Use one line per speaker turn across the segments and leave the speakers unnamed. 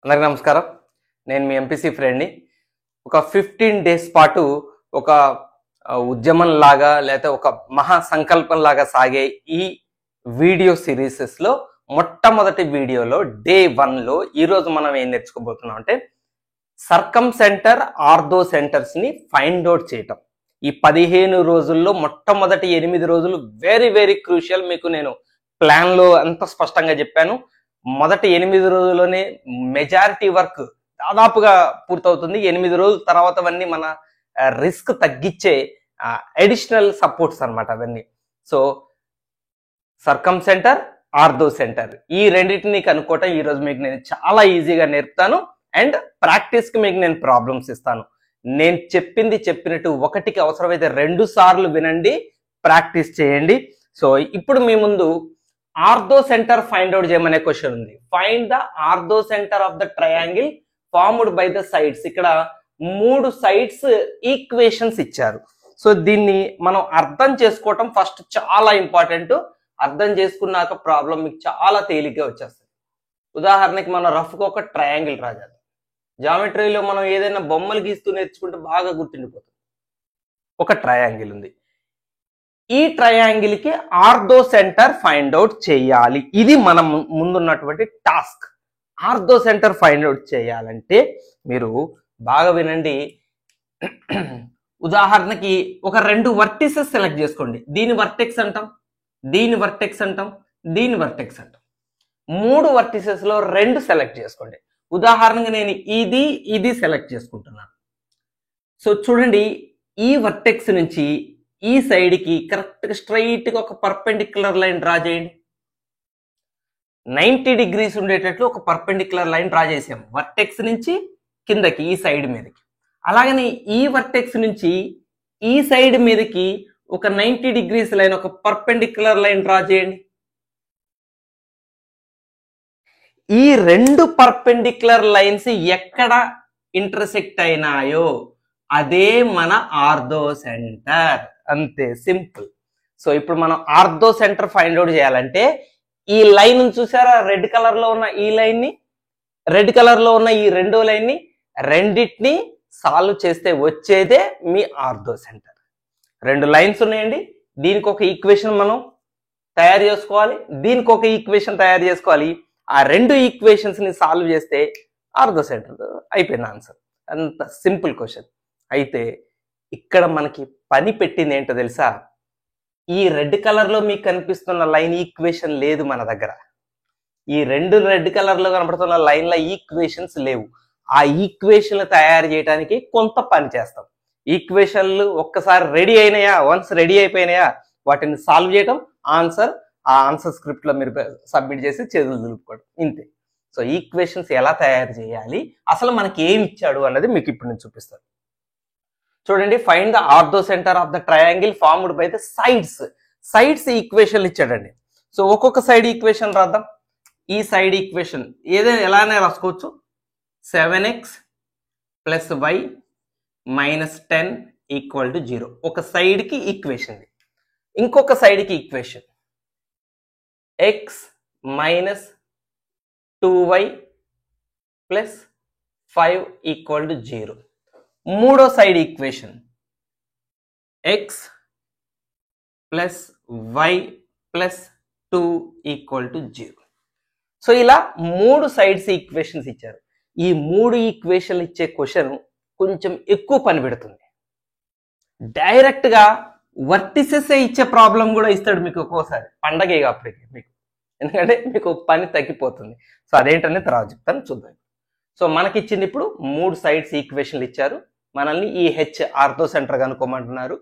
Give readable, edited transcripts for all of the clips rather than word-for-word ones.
అందరికీ నమస్కారం. నేను మీ ఎంపీసీ ఫ్రెండ్ని. ఒక 15 డేస్ పాటు ఒక ఉద్యమం లాగా లేకపోతే ఒక మహా సంకల్పం లాగా సాగే ఈ వీడియో సిరీసెస్లో మొట్టమొదటి వీడియోలో డే 1లో ఈరోజు మనం ఏం నేర్చుకోబోతున్నాం అంటే సర్కమ్ సెంటర్ ఆర్థో సెంటర్స్ని ఫైండ్ అవుట్ చేయటం. ఈ 15 రోజుల్లో మొట్టమొదటి 8 రోజులు వెరీ వెరీ క్రూషియల్. మీకు నేను ప్లాన్లో అంత స్పష్టంగా చెప్పాను. మొదటి 8 రోజుల్లోనే మెజారిటీ వర్క్ దాదాపుగా పూర్తవుతుంది. 8 రోజుల తర్వాతవన్నీ మన రిస్క్ తగ్గించే అడిషనల్ సపోర్ట్స్ అనమాట అవన్నీ. సో సర్కమ్ సెంటర్ ఆర్థో సెంటర్ ఈ రెండింటిని కనుక్కోవటం ఈరోజు మీకు నేను చాలా ఈజీగా నేర్పుతాను. అండ్ ప్రాక్టీస్కి మీకు నేను ప్రాబ్లమ్స్ ఇస్తాను. నేను చెప్పినట్టు ఒకటికి అవసరమైతే 2 సార్లు వినండి, ప్రాక్టీస్ చేయండి. సో ఇప్పుడు మీ ముందు ఆర్థో సెంటర్ ఫైండ్ అవుట్ చేయమనే క్వశ్చన్ ఉంది. Find the orthocentre of the triangle formed by the sides. ఇక్కడ 3 సైడ్స్ ఈక్వేషన్స్ ఇచ్చారు. సో దీన్ని మనం అర్థం చేసుకోవటం ఫస్ట్ చాలా ఇంపార్టెంట్. అర్థం చేసుకున్నాక ప్రాబ్లం మీకు చాలా తేలిగ్గా వచ్చేస్తుంది. ఉదాహరణకి మనం రఫ్గా ఒక ట్రయాంగిల్ రాజాలి. జామెట్రీలో మనం ఏదైనా బొమ్మలు గీస్తూ నేర్చుకుంటే బాగా గుర్తుండిపోతుంది. ఒక ట్రయాంగిల్ ఉంది. ఈ ట్రయాంగిల్ కి ఆర్థో సెంటర్ ఫైండ్ అవుట్ చేయాలి. ఇది మనం ముందున్నటువంటి task. Ortho centre find out చేయాలంటే మీరు బాగా వినండి. ఉదాహరణకి ఒక 2 వర్టిసెస్ సెలెక్ట్ చేసుకోండి. దీని వర్టెక్స్ అంటాం, దీని వర్టెక్స్ అంటాం, దీని వర్టెక్స్ అంటాం. 3 వర్టిసెస్ లో 2 సెలెక్ట్ చేసుకోండి. ఉదాహరణకి నేను ఇది సెలెక్ట్ చేసుకుంటున్నాను. సో చూడండి, ఈ వర్టెక్స్ నుంచి ఈ సైడ్ కి కరెక్ట్ గా స్ట్రైట్ గా ఒక పర్పెండిక్యులర్ లైన్ డ్రా చేయండి. 90 డిగ్రీస్ ఉండేటట్లు ఒక పర్పెండిక్యులర్ లైన్ డ్రా చేసాం. వర్టెక్స్ నుంచి కిందకి ఈ సైడ్ మీదకి. అలాగని ఈ వర్టెక్స్ నుంచి ఈ సైడ్ మీదకి ఒక 90 డిగ్రీస్ లైన్, ఒక పర్పెండిక్యులర్ లైన్ డ్రా చేయండి. ఈ 2 పర్పెండిక్యులర్ లైన్స్ ఎక్కడ ఇంటర్సెక్ట్ అయినాయో అదే మన ఆర్థో సెంటర్. అంతే, సింపుల్. సో ఇప్పుడు మనం ఆర్థో సెంటర్ ఫైండ్ అవుట్ చేయాలంటే ఈ లైన్ చూసారా, రెడ్ కలర్ లో ఉన్న ఈ లైన్ ని, రెడ్ కలర్ లో ఉన్న ఈ 2వ లైన్ ని, రెండింటిని సాల్వ్ చేస్తే వచ్చేదే మీ ఆర్థో సెంటర్. 2 లైన్స్ ఉన్నాయండి. దీనికి ఒక ఈక్వేషన్ మనం తయారు చేసుకోవాలి, దీనికి ఒక ఈక్వేషన్ తయారు చేసుకోవాలి. ఆ 2 ఈక్వేషన్స్ ని సాల్వ్ చేస్తే ఆర్థో సెంటర్ అయిపోయింది ఆన్సర్. అంత సింపుల్ క్వశ్చన్. అయితే ఇక్కడ మనకి పని పెట్టింది ఏంటో తెలుసా? ఈ రెడ్ కలర్ లో మీకు కనిపిస్తున్న లైన్ ఈక్వేషన్ లేదు మన దగ్గర. ఈ 2 రెడ్ కలర్ లో కనపడుతున్న లైన్ల ఈక్వేషన్స్ లేవు. ఆ ఈక్వేషన్లు తయారు చేయడానికి కొంత పని చేస్తాం. ఈక్వేషన్లు ఒక్కసారి రెడీ అయినాయా, వన్స్ రెడీ అయిపోయినాయా, వాటిని సాల్వ్ చేయటం, ఆ ఆన్సర్ స్క్రిప్ట్ లో మీరు సబ్మిట్ చేసి చేతులు దులుపుకోవడం, ఇంతే. సో ఈక్వేషన్స్ ఎలా తయారు చేయాలి, అసలు మనకి ఏమి ఇచ్చాడు అన్నది మీకు ఇప్పుడు నేను చూపిస్తాను. చూడండి, find the orthocentre of the triangle formed by the sides equation ఇచ్చాడండి. సో ఒక్కొక్క సైడ్ ఈక్వేషన్ రాద్దాం. ఈ సైడ్ ఈక్వేషన్ ఏదైనా ఎలానే రాసుకోవచ్చు. 7x + y - 10 = 0 ఒక సైడ్ కి ఈక్వేషన్. ఇంకొక సైడ్ కి ఈక్వేషన్ x - 2y + 5 = 0. మూడో side equation x + y + 2 = 0. So ఇలా 3 సైడ్స్ ఈక్వేషన్స్ ఇచ్చారు. ఈ 3 ఈక్వేషన్లు ఇచ్చే క్వశ్చన్ కొంచెం ఎక్కువ పని పెడుతుంది. డైరెక్ట్ గా వర్టిసెస్ ఇచ్చే ప్రాబ్లం కూడా ఇస్తాడు మీకు ఒక్కోసారి. పండగే అప్పటికి మీకు, ఎందుకంటే మీకు పని తగ్గిపోతుంది. సో అదేంటనే తర్వాత చెప్తాను, చూద్దాం. సో మనకిచ్చింది ఇప్పుడు 3 సైడ్స్ ఈక్వేషన్లు ఇచ్చారు. మనల్ని ఈ హెచ్ ఆర్థో సెంటర్ కనుక్కోమంటున్నారు.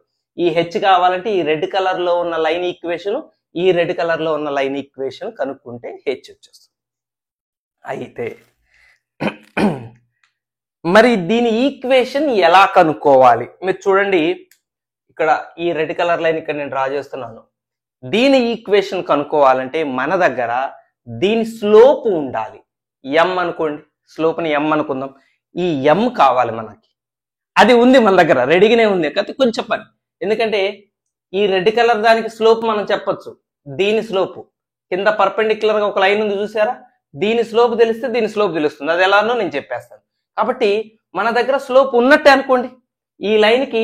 ఈ హెచ్ కావాలంటే ఈ రెడ్ కలర్ లో ఉన్న లైన్ ఈక్వేషన్, ఈ రెడ్ కలర్ లో ఉన్న లైన్ ఈక్వేషన్ కనుక్కుంటే హెచ్ వచ్చేస్తుంది. అయితే మరి దీని ఈక్వేషన్ ఎలా కనుక్కోవాలి? మీరు చూడండి, ఇక్కడ ఈ రెడ్ కలర్ లైన్ ఇక్కడ నేను డ్రా చేస్తున్నాను. దీని ఈక్వేషన్ కనుక్కోవాలంటే మన దగ్గర దీని స్లోప్ ఉండాలి. ఎం అనుకోండి, స్లోప్ని ఎం అనుకుందాం. ఈ ఎం కావాలి మనకి. అది ఉంది మన దగ్గర, రెడీగానే ఉంది. కాకపోతే కొంచెం పని, ఎందుకంటే ఈ రెడ్ కలర్ దానికి స్లోప్ మనం చెప్పొచ్చు. దీని స్లోప్ కింద పర్పెండిక్యులర్ గా ఒక లైన్ ఉంది చూసారా, దీని స్లోప్ తెలిస్తే దీని స్లోప్ తెలుస్తుంది. అది ఎలానో నేను చెప్పేస్తాను. కాబట్టి మన దగ్గర స్లోప్ ఉన్నట్టే అనుకోండి. ఈ లైన్కి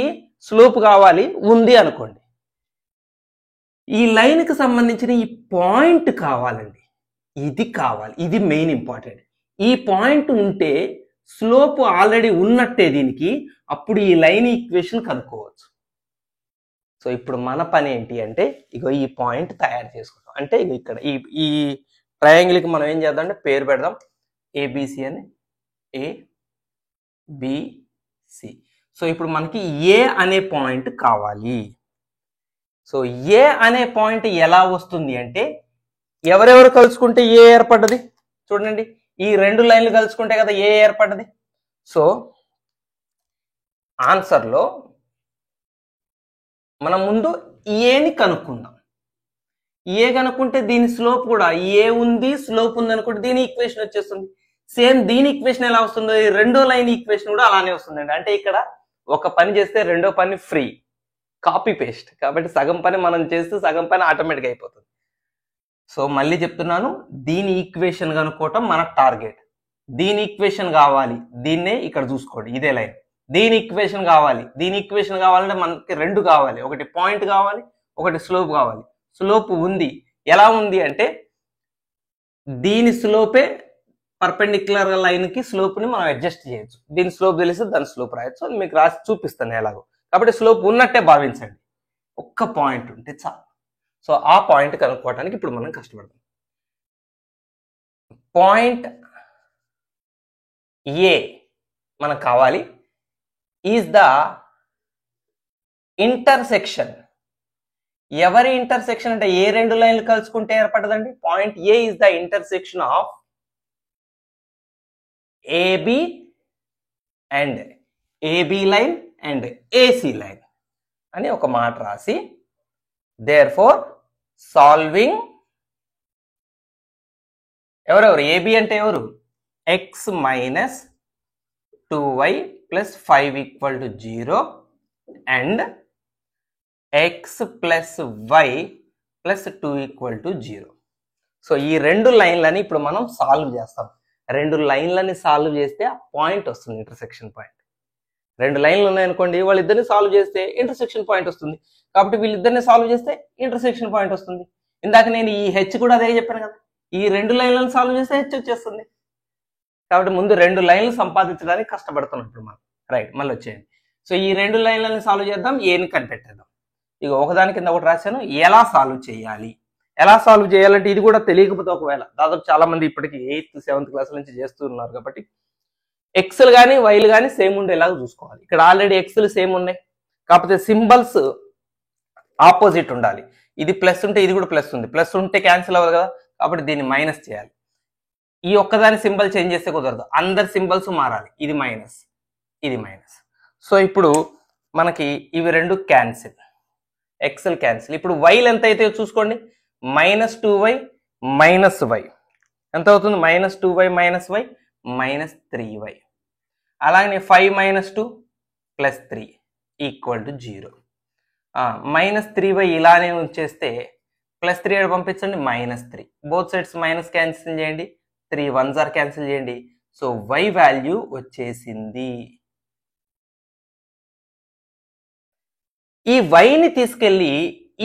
స్లోప్ కావాలి, ఉంది అనుకోండి. ఈ లైన్కి సంబంధించిన ఈ పాయింట్ కావాలండి. ఇది కావాలి, ఇది మెయిన్ ఇంపార్టెంట్. ఈ పాయింట్ ఉంటే స్లోప్ ఆల్రెడీ ఉన్నట్టే దీనికి. అప్పుడు ఈ లైన్ ఈక్వేషన్ కనుక్కోవచ్చు. సో ఇప్పుడు మన పని ఏంటి అంటే ఇగో ఈ పాయింట్ తయారు చేసుకుంటాం. అంటే ఇగో ఇక్కడ ఈ ట్రయాంగిల్కి మనం ఏం చేద్దాం అంటే పేరు పెడదాం ఏబిసి అని. ఏబిసి. సో ఇప్పుడు మనకి ఏ అనే పాయింట్ కావాలి. సో ఏ అనే పాయింట్ ఎలా వస్తుంది అంటే ఎవరెవరు కలుసుకుంటే ఏ ఏర్పడ్డది చూడండి. ఈ రెండు లైన్లు కలుసుకుంటే కదా ఏ ఏర్పడ్డది. సో ఆన్సర్లో మనం ముందు ఏని కనుక్కుందాం. ఏ కనుక్కుంటే దీని స్లోప్ కూడా ఏ ఉంది, స్లోప్ ఉంది అనుకుంటే దీని ఈక్వేషన్ వచ్చేస్తుంది. సేమ్ దీని ఈక్వేషన్ ఎలా వస్తుందో ఈ రెండో లైన్ ఈక్వేషన్ కూడా అలానే వస్తుందండి. అంటే ఇక్కడ ఒక పని చేస్తే రెండో పని ఫ్రీ, కాపీ పేస్ట్. కాబట్టి సగం పని మనం చేస్తే సగం పని ఆటోమేటిక్గా అయిపోతుంది. సో మళ్ళీ చెప్తున్నాను, దీని ఈక్వేషన్ కనుక్కోవటం మన టార్గెట్. దీని ఈక్వేషన్ కావాలి, దీన్నే ఇక్కడ చూసుకోండి, ఇదే లైన్. దీని ఈక్వేషన్ కావాలి, దీని ఈక్వేషన్ కావాలంటే మనకి రెండు కావాలి. ఒకటి పాయింట్ కావాలి, ఒకటి స్లోప్ కావాలి. స్లోప్ ఉంది. ఎలా ఉంది అంటే దీని స్లోపే పర్పెండిక్యులర్ లైన్ కి స్లోప్ ని మనం అడ్జస్ట్ చేయొచ్చు. దీని స్లోప్ తెలిస్తే దాని స్లోప్ రాయొచ్చు. మీకు రాసి చూపిస్తాను ఎలాగో. కాబట్టి స్లోప్ ఉన్నట్టే భావించండి. ఒక్క పాయింట్ ఉంటే చాలు. సో ఆ పాయింట్ కనుక్కోవడానికి ఇప్పుడు మనం కష్టపడతాం. పాయింట్ ఏ మనకు కావాలి. Is the intersection. ఎవరి ఇంటర్సెక్షన్ అంటే ఏ రెండు లైన్లు కలుసుకుంటే ఏర్పడదండి. Point A is the intersection of AB and AB line and AC line అని ఒక మాట రాసి దేర్ఫోర్ సాల్వింగ్ ఎవరెవరు ఏబి అంటే ఎవరు x minus 2y plus 5 equal to 0 and x plus why plus 2 equal to 0. So ఈ రెండు లైన్లని ఇప్పుడు మనం సాల్వ్ చేస్తాం. రెండు లైన్లని సాల్వ్ చేస్తే ఆ పాయింట్ వస్తుంది, ఇంటర్సెక్షన్ పాయింట్. రెండు లైన్లు ఉన్నాయనుకోండి, వాళ్ళిద్దరిని సాల్వ్ చేస్తే ఇంటర్సెక్షన్ పాయింట్ వస్తుంది. కాబట్టి వీళ్ళిద్దరిని సాల్వ్ చేస్తే ఇంటర్సెక్షన్ పాయింట్ వస్తుంది. ఇందాక నేను ఈ హెచ్ కూడా అదే చెప్పాను కదా, ఈ రెండు లైన్లను సాల్వ్ చేస్తే హెచ్ వచ్చేస్తుంది. కాబట్టి ముందు రెండు లైన్లు సంపాదించడానికి కష్టపడుతున్నాం ఇప్పుడు మనం. రైట్, మళ్ళీ వచ్చేయండి. సో ఈ రెండు లైన్లను సాల్వ్ చేద్దాం, ఏని కనిపెట్టేద్దాం. ఇక ఒకదాని కింద ఒకటి రాశాను. ఎలా సాల్వ్ చేయాలి, ఎలా సాల్వ్ చేయాలంటే ఇది కూడా తెలియకపోతే ఒకవేళ దాదాపు చాలా మంది ఇప్పటికి 8th 7th క్లాస్ నుంచి చేస్తున్నారు. కాబట్టి ఎక్స్లు కానీ వైలు కానీ సేమ్ ఉండేలాగా చూసుకోవాలి. ఇక్కడ ఆల్రెడీ ఎక్స్లు సేమ్ ఉన్నాయి, కాకపోతే సింబల్స్ ఆపోజిట్ ఉండాలి. ఇది ప్లస్ ఉంటే ఇది కూడా ప్లస్ ఉంది, ప్లస్ ఉంటే క్యాన్సిల్ అవ్వదు కదా. కాబట్టి దీన్ని మైనస్ చేయాలి. ఈ ఒక్కదాని సింబల్ చేంజ్ చేస్తే కుదరదు, అందరి సింబల్స్ మారాలి. ఇది మైనస్, ఇది మైనస్. సో ఇప్పుడు మనకి ఇవి రెండు క్యాన్సిల్, ఎక్స్ఎల్ క్యాన్సిల్. ఇప్పుడు వైలు ఎంత అయితే చూసుకోండి, మైనస్ 2y మైనస్ వై ఎంత అవుతుంది, minus 2y minus y minus 3y. అలాగే 5 minus 2 plus 3 equal to 0. Minus 3y ఇలానే ఉంచేస్తే ప్లస్ 3 పంపించండి, minus 3. Both sides minus cancel చేయండి, 3 1s ఆర్ క్యాన్సిల్ చేయండి. సో y వాల్యూ వచ్చేసింది. ఈ వైని తీసుకెళ్ళి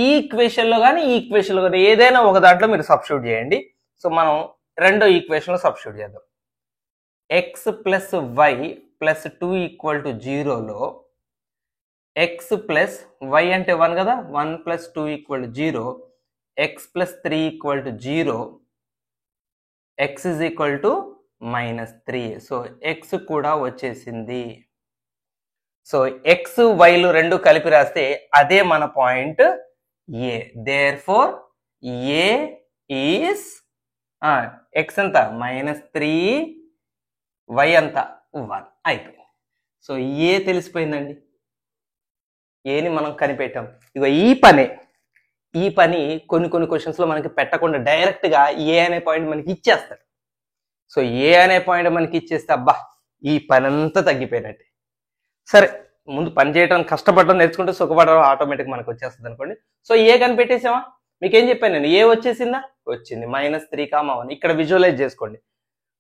ఈ ఈక్వేషన్ లో కానీ ఈ ఈక్వేషన్ లో కానీ ఏదైనా ఒక దాంట్లో మీరు సబ్స్టిట్యూట్ చేయండి. సో మనం రెండో ఈక్వేషన్ లో సబ్స్టిట్యూట్ చేద్దాం. X plus why plus 2 equal to 0లో ఎక్స్ ప్లస్ వై అంటే 1 కదా, 1 plus 2 equal to 0, X plus 3 equal to 0, x is equal to minus 3. So x కూడా వచ్చేసింది. సో ఎక్స్ వైలు రెండు కలిపి రాస్తే అదే మన point A. Therefore A is x అంతా మైనస్ 3, వై అంతా 1 అయిపోయింది. సో ఏ తెలిసిపోయిందండి, ఏని మనం కనిపెట్టాం. ఇక ఈ పని కొన్ని క్వశ్చన్స్ లో మనకి పెట్టకుండా డైరెక్ట్ గా ఏ అనే పాయింట్ మనకి ఇచ్చేస్తాడు. సో ఏ అనే పాయింట్ మనకి ఇచ్చేస్తే అబ్బా ఈ పని అంతా తగ్గిపోయినట్టే. సరే, ముందు పని చేయడం కష్టపడడం నేర్చుకుంటే సుఖపడడం ఆటోమేటిక్ మనకు వచ్చేస్తుంది అనుకోండి. సో ఏ కనిపెట్టేసామా, మీకు ఏం చెప్పాను నేను, ఏ వచ్చేసిందా, వచ్చింది -3, 1. ఇక్కడ విజువలైజ్ చేసుకోండి.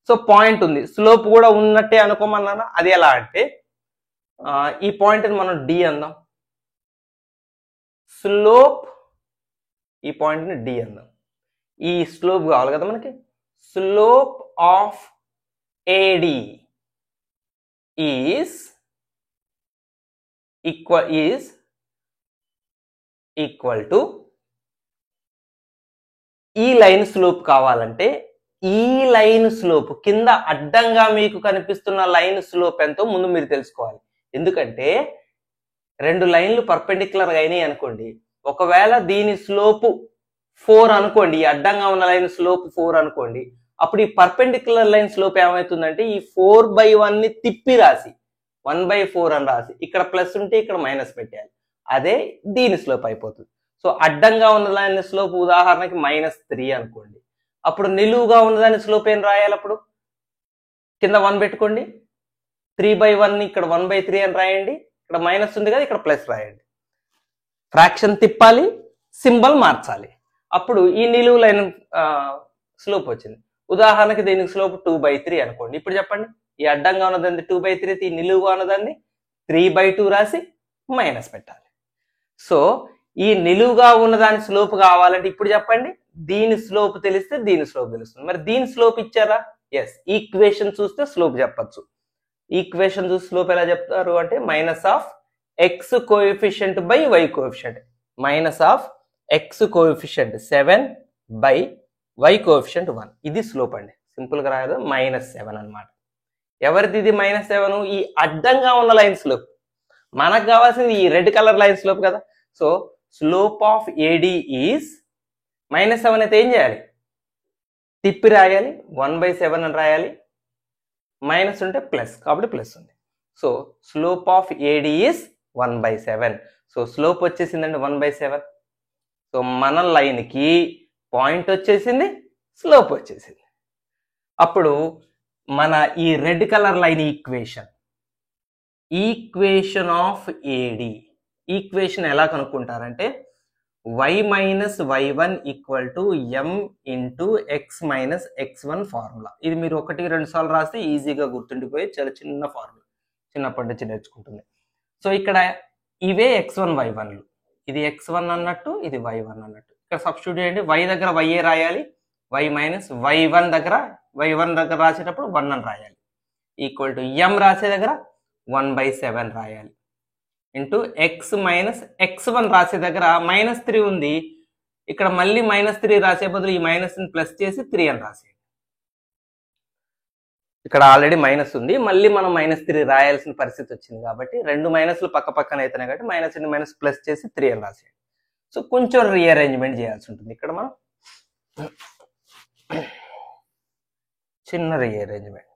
సో పాయింట్ ఉంది, స్లోప్ కూడా ఉన్నట్టే అనుకోమన్నానా, అది ఎలా అంటే ఈ పాయింట్ని మనం డి అందాం, స్లోప్ ఈ పాయింట్ని డి అందాం. ఈ స్లోప్ కావాలి కదా మనకి, slope of AD is equal to ఈ లైన్ స్లోప్ కావాలంటే ఈ లైన్ స్లోప్ కింద అడ్డంగా మీకు కనిపిస్తున్న లైన్ స్లోప్ ఎంతో ముందు మీరు తెలుసుకోవాలి. ఎందుకంటే రెండు లైన్లు పర్పెండిక్యులర్ అయినాయి అనుకోండి, ఒకవేళ దీని స్లోప్ 4 అనుకోండి, ఈ అడ్డంగా ఉన్న లైన్ స్లోప్ 4 అనుకోండి, అప్పుడు ఈ పర్పెండిక్యులర్ లైన్ స్లోప్ ఏమవుతుందంటే ఈ 4/1 ని తిప్పి రాసి 1/4 అని రాసి ఇక్కడ ప్లస్ ఉంటే ఇక్కడ మైనస్ పెట్టాలి, అదే దీని స్లోప్ అయిపోతుంది. సో అడ్డంగా ఉన్న లైన్ స్లోప్ ఉదాహరణకి -3 అనుకోండి, అప్పుడు నిలువుగా ఉన్నదాని స్లోప్ ఏం రాయాలి, అప్పుడు కింద 1 పెట్టుకోండి, 3/1 ఇక్కడ 1/3 అని రాయండి, ఇక్కడ మైనస్ ఉంది కదా ఇక్కడ ప్లస్ రాయండి, ఫ్రాక్షన్ తిప్పాలి, సింబల్ మార్చాలి, అప్పుడు ఈ నిలువు లైన్ స్లోప్ వచ్చింది. ఉదాహరణకి దీనికి స్లోప్ 2/3 అనుకోండి. ఇప్పుడు చెప్పండి, ఈ అడ్డంగా ఉన్నదాన్ని 2/3, ఈ నిలువుగా ఉన్నదాన్ని 3/2 రాసి మైనస్ పెట్టాలి. సో ఈ నిలువుగా ఉన్నదాని స్లోప్ కావాలంటే ఇప్పుడు చెప్పండి, దీని స్లోప్ తెలిస్తే దీని స్లోప్ తెలుస్తుంది. మరి దీని స్లోప్ ఇచ్చారా, ఎస్, ఈక్వేషన్ చూస్తే స్లోప్ చెప్పచ్చు. ఈక్వేషన్ చూసి స్లోప్ ఎలా చెప్తారు అంటే -x coefficient by y coefficient, -x coefficient 7 by y coefficient 1, ఇది స్లోప్ అండి. సింపుల్ గా రాయదు, -7 అనమాట. ఎవరిది ఇది -7? ఈ అడ్డంగా ఉన్న లైన్ స్లోప్. మనకు కావాల్సింది ఈ రెడ్ కలర్ లైన్ స్లోప్ కదా. So slope of AD is -7 అయితే ఏం చేయాలి, తిప్పి రాయాలి, 1/7 అని రాయాలి, మైనస్ ఉంటే ప్లస్ కాబట్టి ప్లస్ ఉంది. So slope of AD is 1/7. So slope వచ్చేసిందండి 1/7. సో మన లైన్కి పాయింట్ వచ్చేసింది, స్లోప్ వచ్చేసింది. అప్పుడు మన ఈ red colour line equation of AD, equation ఎలా కనుక్కుంటారంటే y - y1 = m × x - x1 formula. ఇది మీరు 1-2 సార్లు రాస్తే ఈజీగా గుర్తుండిపోయి చాలా చిన్న ఫార్ములా, చిన్నప్పటి నుంచి నేర్చుకుంటుంది. సో ఇక్కడ ఇవే x1 y1లు, ఇది x1 అన్నట్టు, ఇది y1 అన్నట్టు. ఇక్కడ సబ్స్టిట్యూట్ చేయండి, y దగ్గర y రాయాలి, y - y1 దగ్గర రాసేటప్పుడు 1 అని రాయాలి, ఈక్వల్ టు m రాసే దగ్గర 1/7 రాయాలి, ఇంటూ x - x1 రాసే దగ్గర -3 ఉంది, ఇక్కడ మళ్ళీ -3 రాసే బదులు ఈ మైనస్ని ప్లస్ చేసి 3 అని రాసేది. ఇక్కడ ఆల్రెడీ మైనస్ ఉంది, మళ్ళీ మనం -3 రాయాల్సిన పరిస్థితి వచ్చింది కాబట్టి రెండు మైనస్లు పక్క పక్కన అవుతున్నాయి కాబట్టి మైనస్ ప్లస్ చేసి 3 అని రాసేది. సో కొంచెం రీఅరేంజ్మెంట్ చేయాల్సి ఉంటుంది. ఇక్కడ మనం చిన్న రీఅరేంజ్మెంట్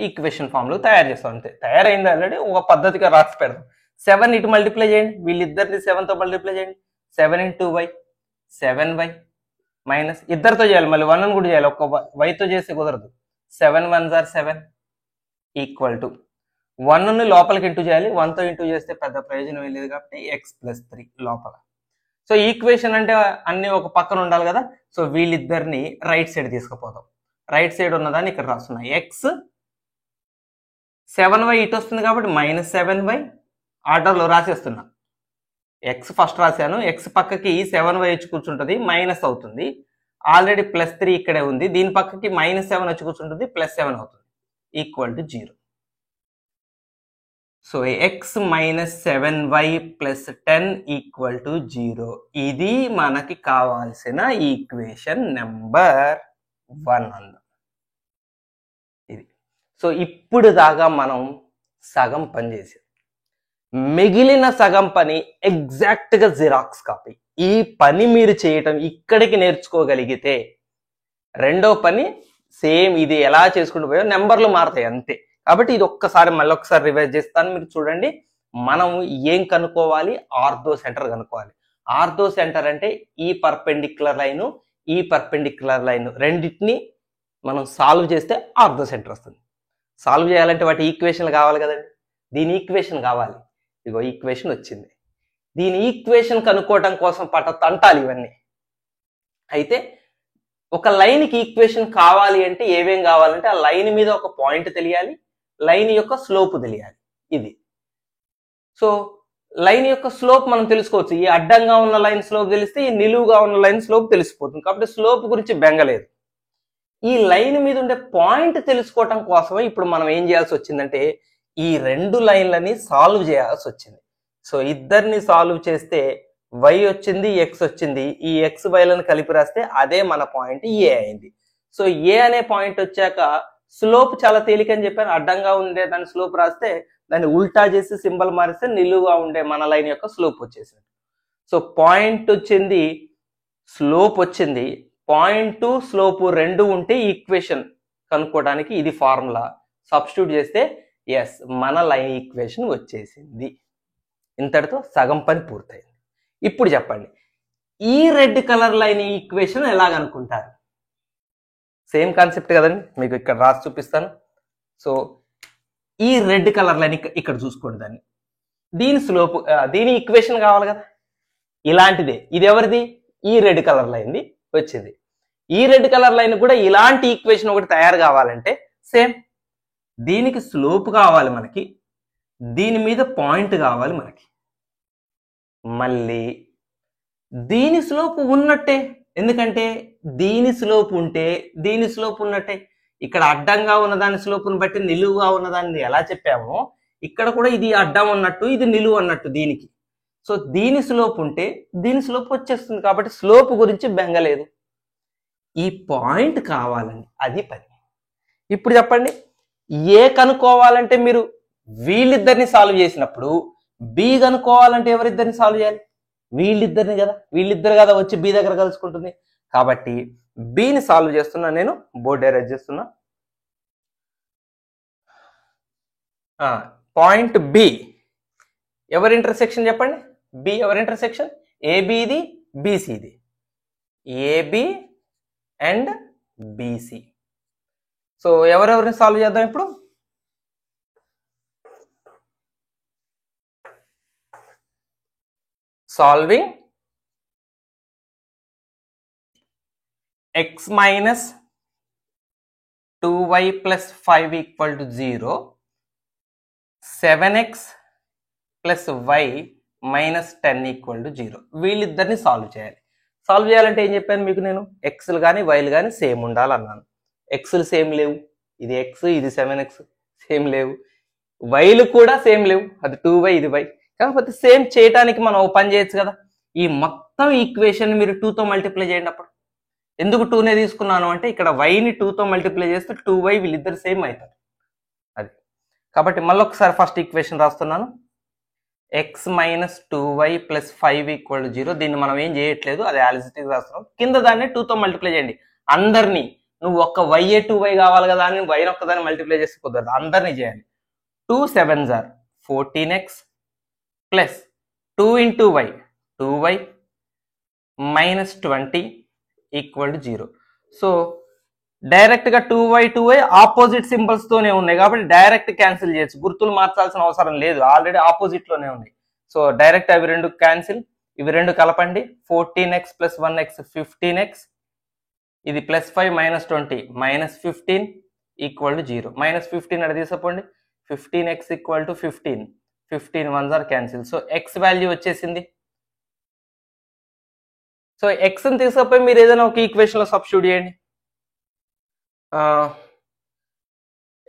ఈక్వేషన్ ఫామ్లో తయారు చేస్తాం, అంతే. తయారైంది ఆల్రెడీ, ఒక పద్ధతిగా రాసి పెడదాం. 7 ఇటు మల్టిప్లై చేయండి, వీళ్ళిద్దరిని 7తో మల్టిప్లై చేయండి, 7 × y 7y మైనస్ ఇద్దరితో చేయాలి, మళ్ళీ 1 కూడా చేయాలి, ఒక్క వైతో చేస్తే కుదరదు. 7 × 1 = 7 ఈక్వల్ టు 1ని లోపలికి ఇంటూ చేయాలి, 1తో ఇంటూ చేస్తే పెద్ద ప్రయోజనం లేదు కాబట్టి x + 3 లోపల. సో ఈక్వేషన్ అంటే అన్ని ఒక పక్కన ఉండాలి కదా. సో వీళ్ళిద్దరిని రైట్ సైడ్ తీసుకుపోతాం. రైట్ సైడ్ ఉన్నదాన్ని ఇక్కడ రాస్తున్నా, x 7y ఇటు వస్తుంది కాబట్టి -7y ఆర్డర్లో రాసేస్తున్నా. x ఫస్ట్ రాశాను, x పక్కకి 7y వచ్చి కూర్చుంటుంది, మైనస్ అవుతుంది. ఆల్రెడీ +3 ఇక్కడే ఉంది, దీని పక్కకి -7 వచ్చి కూర్చుంటుంది, +7 అవుతుంది, equal to 0. So x - 7y + 10 = 0. ఇది మనకి కావాల్సిన ఈక్వేషన్ నెంబర్ 1 అందాం. ఇది. సో ఇప్పుడు దాకా మనం సగం పని చేసాం, మిగిలిన సగం పని ఎగ్జాక్ట్గా జిరాక్స్ కాపీ. ఈ పని మీరు చేయటం ఇక్కడికి నేర్చుకోగలిగితే రెండో పని సేమ్ ఇది ఎలా చేసుకుంటూ పోయో నెంబర్లు మారుతాయి అంతే. కాబట్టి ఇది మళ్ళీ ఒక్కసారి రివైజ్ చేస్తాను, మీరు చూడండి. మనం ఏం కనుక్కోవాలి, ఆర్థో సెంటర్ కనుక్కోవాలి. ఆర్థో సెంటర్ అంటే ఈ పర్పెండిక్యులర్ లైన్, ఈ పర్పెండిక్యులర్ లైన్ రెండింటిని మనం సాల్వ్ చేస్తే ఆర్థో సెంటర్ వస్తుంది. సాల్వ్ చేయాలంటే వాటి ఈక్వేషన్లు కావాలి కదండి, దీని ఈక్వేషన్ కావాలి. ఇగో ఈక్వేషన్ వచ్చింది. దీని ఈక్వేషన్ కనుక్కోవటం కోసం తంటాలి ఇవన్నీ. అయితే ఒక లైన్కి ఈక్వేషన్ కావాలి అంటే ఏమేం కావాలంటే ఆ లైన్ మీద ఒక పాయింట్ తెలియాలి, లైన్ యొక్క స్లోప్ తెలియాలి. ఇది సో లైన్ యొక్క స్లోప్ మనం తెలుసుకోవచ్చు. ఈ అడ్డంగా ఉన్న లైన్ స్లోప్ తెలిస్తే ఈ నిలువుగా ఉన్న లైన్ స్లోప్ తెలిసిపోతుంది. కాబట్టి స్లోప్ గురించి బెంగలేదు. ఈ లైన్ మీద ఉండే పాయింట్ తెలుసుకోవటం కోసమే ఇప్పుడు మనం ఏం చేయాల్సి వచ్చిందంటే ఈ రెండు లైన్లని సాల్వ్ చేయాల్సి వచ్చింది. సో ఇద్దరిని సాల్వ్ చేస్తే y వచ్చింది, x వచ్చింది. ఈ x వైలను కలిపి రాస్తే అదే మన పాయింట్ ఏ అయింది. సో ఏ అనే పాయింట్ వచ్చాక స్లోప్ చాలా తేలికని చెప్పాను. అడ్డంగా ఉండే దాని స్లోప్ రాస్తే దాన్ని ఉల్టా చేసి సింబల్ మారిస్తే నిలువుగా ఉండే మన లైన్ యొక్క స్లోప్ వచ్చేసింది. సో పాయింట్ వచ్చింది, స్లోప్ వచ్చింది. పాయింట్ స్లోప్ రెండు ఉంటే ఈక్వేషన్ కనుక్కోవడానికి ఇది ఫార్ములా. సబ్స్టిట్యూట్ చేస్తే ఎస్ మన లైన్ ఈక్వేషన్ వచ్చేసింది. ఇంతటితో సగం పని పూర్తయింది. ఇప్పుడు చెప్పండి, ఈ రెడ్ కలర్ లైన్ ఈక్వేషన్ ఎలాగనుకుంటారు? సేమ్ కాన్సెప్ట్ కదండి, మీకు ఇక్కడ రాసి చూపిస్తాను. సో ఈ రెడ్ కలర్ లైన్ ఇక్కడ చూసుకోండి. దాన్ని దీని స్లోప్, దీని ఈక్వేషన్ కావాలి కదా, ఇలాంటిదే. ఇది ఎవరిది? ఈ రెడ్ కలర్ లైన్ది వచ్చింది. ఈ రెడ్ కలర్ లైన్ కూడా ఇలాంటి ఈక్వేషన్ ఒకటి తయారు కావాలంటే సేమ్ దీనికి స్లోప్ కావాలి మనకి, దీని మీద పాయింట్ కావాలి మనకి, మళ్ళీ దీని స్లోప్ ఉన్నట్టే. ఎందుకంటే దీని స్లోప్ ఉంటే దీని స్లోప్ ఉన్నట్టే. ఇక్కడ అడ్డంగా ఉన్న దాని స్లోప్ను బట్టి నిలువుగా ఉన్నదాన్ని ఎలా చెప్పామో ఇక్కడ కూడా ఇది అడ్డం ఉన్నట్టు ఇది నిలువు అన్నట్టు దీనికి. సో దీని స్లోప్ ఉంటే దీని స్లోప్ వచ్చేస్తుంది. కాబట్టి స్లోప్ గురించి బెంగలేదు, ఈ పాయింట్ కావాలండి, అది పని. ఇప్పుడు చెప్పండి, ఏ కనుక్కోవాలంటే మీరు వీళ్ళిద్దరిని సాల్వ్ చేసినప్పుడు బి కనుక్కోవాలంటే ఎవరిద్దరిని సాల్వ్ చేయాలి? వీళ్ళిద్దరిని కదా, వీళ్ళిద్దరు కదా వచ్చి బి దగ్గర కలుసుకుంటుంది. కాబట్టి బిని సాల్వ్ చేస్తున్నా, నేను బోర్డు ఎరేజ్ చేస్తున్నా. పాయింట్ బి ఎవరి ఇంటర్సెక్షన్ చెప్పండి? బి ఎవరి ఇంటర్సెక్షన్? ఏబిది బీసీది, ఏబి అండ్ బీసీ. సో ఎవరెవరిని సాల్వ్ చేద్దాం ఇప్పుడు? Solving x minus 2y plus 5 equal to 0, 7x plus y minus 10 equal to 0. వీళ్ళిద్దరిని సాల్వ్ చేయాలి. సాల్వ్ చేయాలంటే ఏం చెప్పాను మీకు నేను? ఎక్స్లు కానీ వైలు కానీ సేమ్ ఉండాలన్నాను. ఎక్స్లు సేమ్ లేవు, ఇది ఎక్స్ ఇది 7x సేమ్ లేవు, వైలు కూడా సేమ్ లేవు, అది 2y ఇది y. కాకపోతే సేమ్ చేయడానికి మనం ఓ పని చేయొచ్చు కదా, ఈ మొత్తం ఈక్వేషన్ మీరు 2తో మల్టిప్లై చేయండి. అప్పుడు ఎందుకు 2నే తీసుకున్నాను అంటే ఇక్కడ వైని 2తో మల్టిప్లై చేస్తే 2y వీళ్ళిద్దరు సేమ్ అవుతారు, అది. కాబట్టి మళ్ళీ ఒకసారి ఫస్ట్ ఈక్వేషన్ రాస్తున్నాను. x minus 2y plus 5 equal to 0. దీన్ని మనం ఏం చేయట్లేదు, అది యాలిసిటీ రాస్తున్నాం. కింద దాన్ని 2తో మల్టిప్లై చేయండి అందరినీ. నువ్వు ఒక్క y 2y కావాలి కదా అని y ఒక్కదాన్ని మల్టిప్లై చేస్తే కుదరదు, అందరినీ చేయాలి. 2 7s are 14x plus 2 into y 2y minus 20 equal to 0. So direct గా 2y ఆపోజిట్ సింబల్స్ తోనే ఉన్నాయి కాబట్టి డైరెక్ట్ క్యాన్సిల్ చేయొచ్చు, గుర్తులు మార్చాల్సిన అవసరం లేదు, ఆల్రెడీ ఆపోజిట్ లోనే ఉన్నాయి. సో డైరెక్ట్ అవి రెండు క్యాన్సిల్, ఇవి రెండు కలపండి. 14x plus 1x 15x, ఇది plus 5 minus 20 minus 15 equal to 0. minus 15 అక్కడ తీసుకోండి, 15x equal to 15, 15 1s are cancel. So x value వచ్చేసింది. సో ఎక్స్ని తీసుకపోయి మీరు ఏదైనా ఒక ఈక్వేషన్లో సబ్స్టిట్యూట్ చేయండి.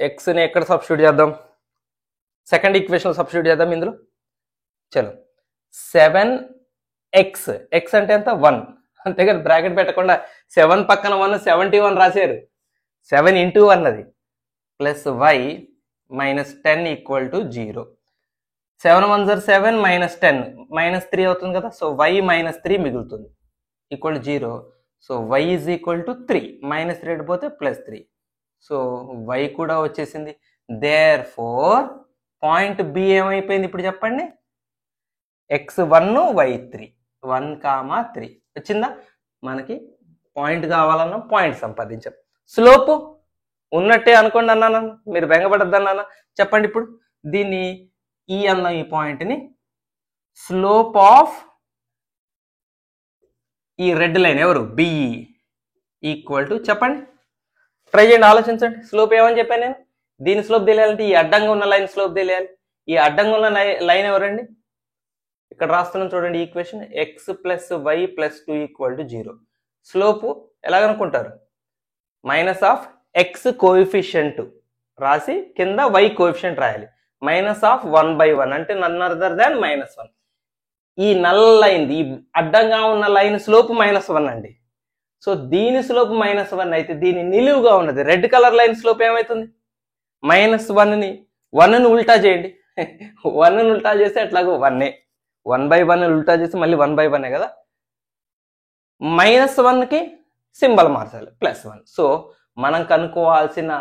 ఎక్స్ని ఎక్కడ సబ్స్టిట్యూట్ చేద్దాం? సెకండ్ ఈక్వేషన్లో సబ్స్టిట్యూట్ చేద్దాం. ఇందులో చలో 7x, ఎక్స్ అంటే ఎంత? 1, అంతేగాని బ్రాకెట్ పెట్టకుండా 7 పక్కన 1 71 రాశారు. 7 into 1 అది plus y minus 10 equal to 0. 7 1s are 7 minus 10 minus 3 అవుతుంది కదా. సో y minus 3 మిగులుతుంది equal to 0. So y is equal to 3, minus 3 పోతే ప్లస్ 3. సో y కూడా వచ్చేసింది. దేర్ ఫోర్ పాయింట్ బి ఏమైపోయింది ఇప్పుడు చెప్పండి? x1 y3, 1,3 వచ్చిందా? మనకి పాయింట్ కావాలన్నా పాయింట్ సంపాదించాం. స్లోప్ ఉన్నట్టే అనుకోండి అన్నాను, మీరు బెంగపడద్దు అన్నాను. చెప్పండి ఇప్పుడు దీన్ని ఈ అన్న ఈ పాయింట్ని స్లోప్ ఆఫ్ ఈ రెడ్ లైన్ ఎవరు బిఈ ఈక్వల్ టు చెప్పండి, ట్రై చేయండి, ఆలోచించండి. స్లోప్ ఏమని చెప్పాను నేను? దీని స్లోప్ తెలియాలంటే ఈ అడ్డంగా ఉన్న లైన్ స్లోప్ తెలియాలి. ఈ అడ్డంగా ఉన్న లైన్ ఎవరండి? ఇక్కడ రాస్తున్నాం చూడండి equation, x plus why plus 2 equal to 0. Slope ఎలాగనుకుంటారు? మైనస్ ఆఫ్ ఎక్స్ కోఎఫిషియంట్ రాసి కింద వై కోఎఫిషియంట్ రాయాలి. మైనస్ ఆఫ్ 1/1 అంటే నన్ అదర్ దాన్ -1. ఈ నల్ల లైన్, ఈ అడ్డంగా ఉన్న లైన్ స్లోప్ -1 అండి. సో దీని స్లోప్ -1 అయితే దీని నిలువుగా ఉన్నది రెడ్ కలర్ లైన్ స్లోప్ ఏమవుతుంది? -1ని 1ని ఉల్టా చేయండి. 1ని ఉల్టా చేస్తే ఎట్లాగో 1ఏ, 1/1 ఉల్టా చేసి మళ్ళీ 1/1 కదా. -1కి సింబల్ మార్చాలి, +1. సో మనం కనుక్కోవాల్సిన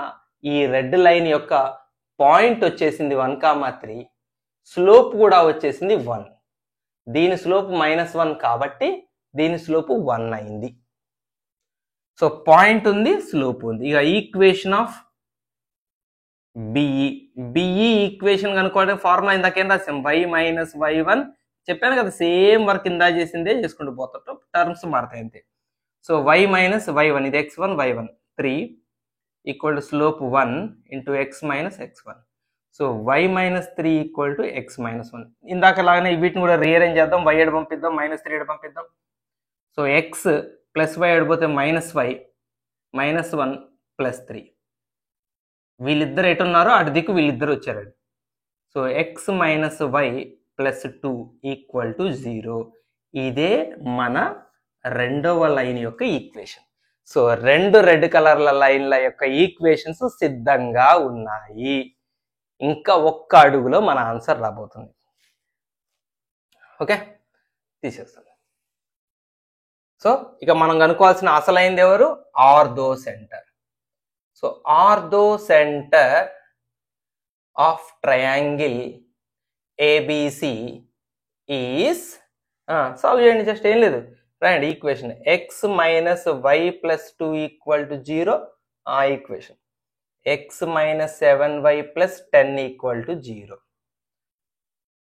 ఈ రెడ్ లైన్ యొక్క పాయింట్ వచ్చేసింది 1,3, స్లోప్ కూడా వచ్చేసింది 1. దీని స్లోప్ -1 కాబట్టి దీని స్లోప్ 1 అయింది. సో పాయింట్ ఉంది, స్లోప్ ఉంది. ఇక ఈక్వేషన్ ఆఫ్ బిఈ ఈక్వేషన్ కనుక్కోవడానికి ఫార్ములా ఇందాకేం రాసాం, y - y1 చెప్పాను కదా, సేమ్ వర్క్ ఇందా చేసిందే చేసుకుంటూ పోతాం, టర్మ్స్ మారుతాయి అంతే. సో y - y1 ఇది x1 y1 3 equal to slope 1 into x - x1. So y - 3 equal to x - 1. ఇందాక లాగానే వీటిని కూడా రీఅరేంజ్ చేద్దాం, y ఎడ పంపిద్దాం, -3 ఎడ పంపిద్దాం. సో x ప్లస్ y ఎడిపోతే -y -1 + 3. వీళ్ళిద్దరు ఎటున్నారో అటు దిక్కు వీళ్ళిద్దరు వచ్చారండి. So x - y + 2 equal to 0. ఇదే మన రెండవ లైన్ యొక్క ఈక్వేషన్. సో రెండు రెడ్ కలర్ల లైన్ల యొక్క ఈక్వేషన్స్ సిద్ధంగా ఉన్నాయి. ఇంకా ఒక్క అడుగులో మన ఆన్సర్ రాబోతుంది. ఓకే, తీసేస్తాం. సో ఇక మనం కనుక్కోవాల్సిన అసలైంది ఎవరు? Orthocentre. So orthocentre of triangle ABC is, solve చేయండి, జస్ట్ ఏం లేదు, రాయండి equation x - y + 2 equal to 0. ఆ equation x - 7y + 10 equal to 0.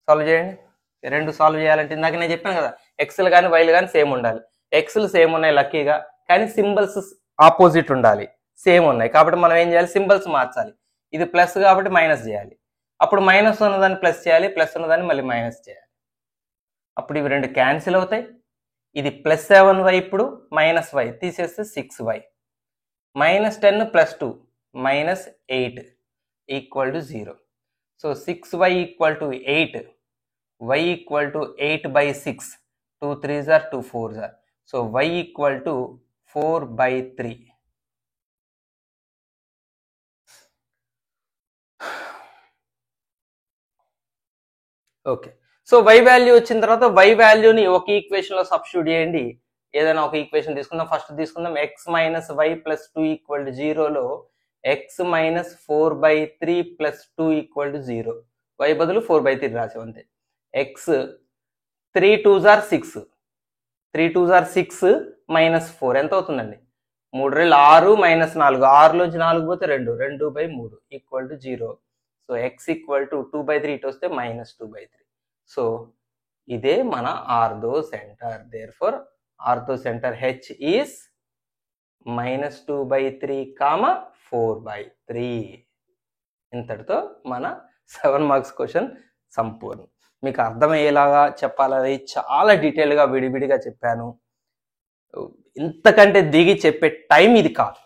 Solve చేయండి. రెండు సాల్వ్ చేయాలంటే ఇందాక నేను చెప్పాను కదా, ఎక్స్లు కానీ వైలు కానీ సేమ్ ఉండాలి. ఎక్స్లు సేమ్ ఉన్నాయి లక్కీగా, కానీ సింబల్స్ ఆపోజిట్ ఉండాలి, సేమ్ ఉన్నాయి. కాబట్టి మనం ఏం చేయాలి? సింబల్స్ మార్చాలి. ఇది ప్లస్ కాబట్టి మైనస్ చేయాలి, అప్పుడు మైనస్ ఉన్నదాన్ని ప్లస్ చేయాలి, ప్లస్ ఉన్నదాన్ని మళ్ళీ మైనస్ చేయాలి. అప్పుడు ఇవి రెండు క్యాన్సిల్ అవుతాయి. ఇది +7y ఇప్పుడు -y తీసేస్తే 6y, -10 + 2 -8 equal to 0. So 6y equal to 8, y equal to 8/6, 2 3s are 2 4s are. So y equal to 4/3. Okay, so y value వచ్చిన తర్వాత y వాల్యూని ఒక ఈక్వేషన్ లో సబ్స్టిట్యూట్ చేయండి. ఏదైనా ఒక ఈక్వేషన్ తీసుకుందాం. ఫస్ట్ తీసుకుందాం x - y + 2 ఈక్వల్ టు 0లో x - 4/3 + 2 ఈక్వల్ టు 0. y బదులు 4/3 రాసాం అంతే. x 3 2s are 6, 3 2s are 6 -4 ఎంత అవుతుందండి? 3 2 6 -4, 6లోంచి 4 పోతే 2, 2/3 equal to 0. So x equal to 2/3 ఇటు వస్తే -2/3. సో ఇదే మన ortho centre. Therefore ortho centre H is -2/3, 4/3. ఇంతటితో మన 7 మార్క్స్ క్వశ్చన్ సంపూర్ణం. మీకు అర్థమయ్యేలాగా చెప్పాలని చాలా డీటెయిల్గా విడివిడిగా చెప్పాను. ఇంతకంటే దిగి చెప్పే టైం ఇది కాదు.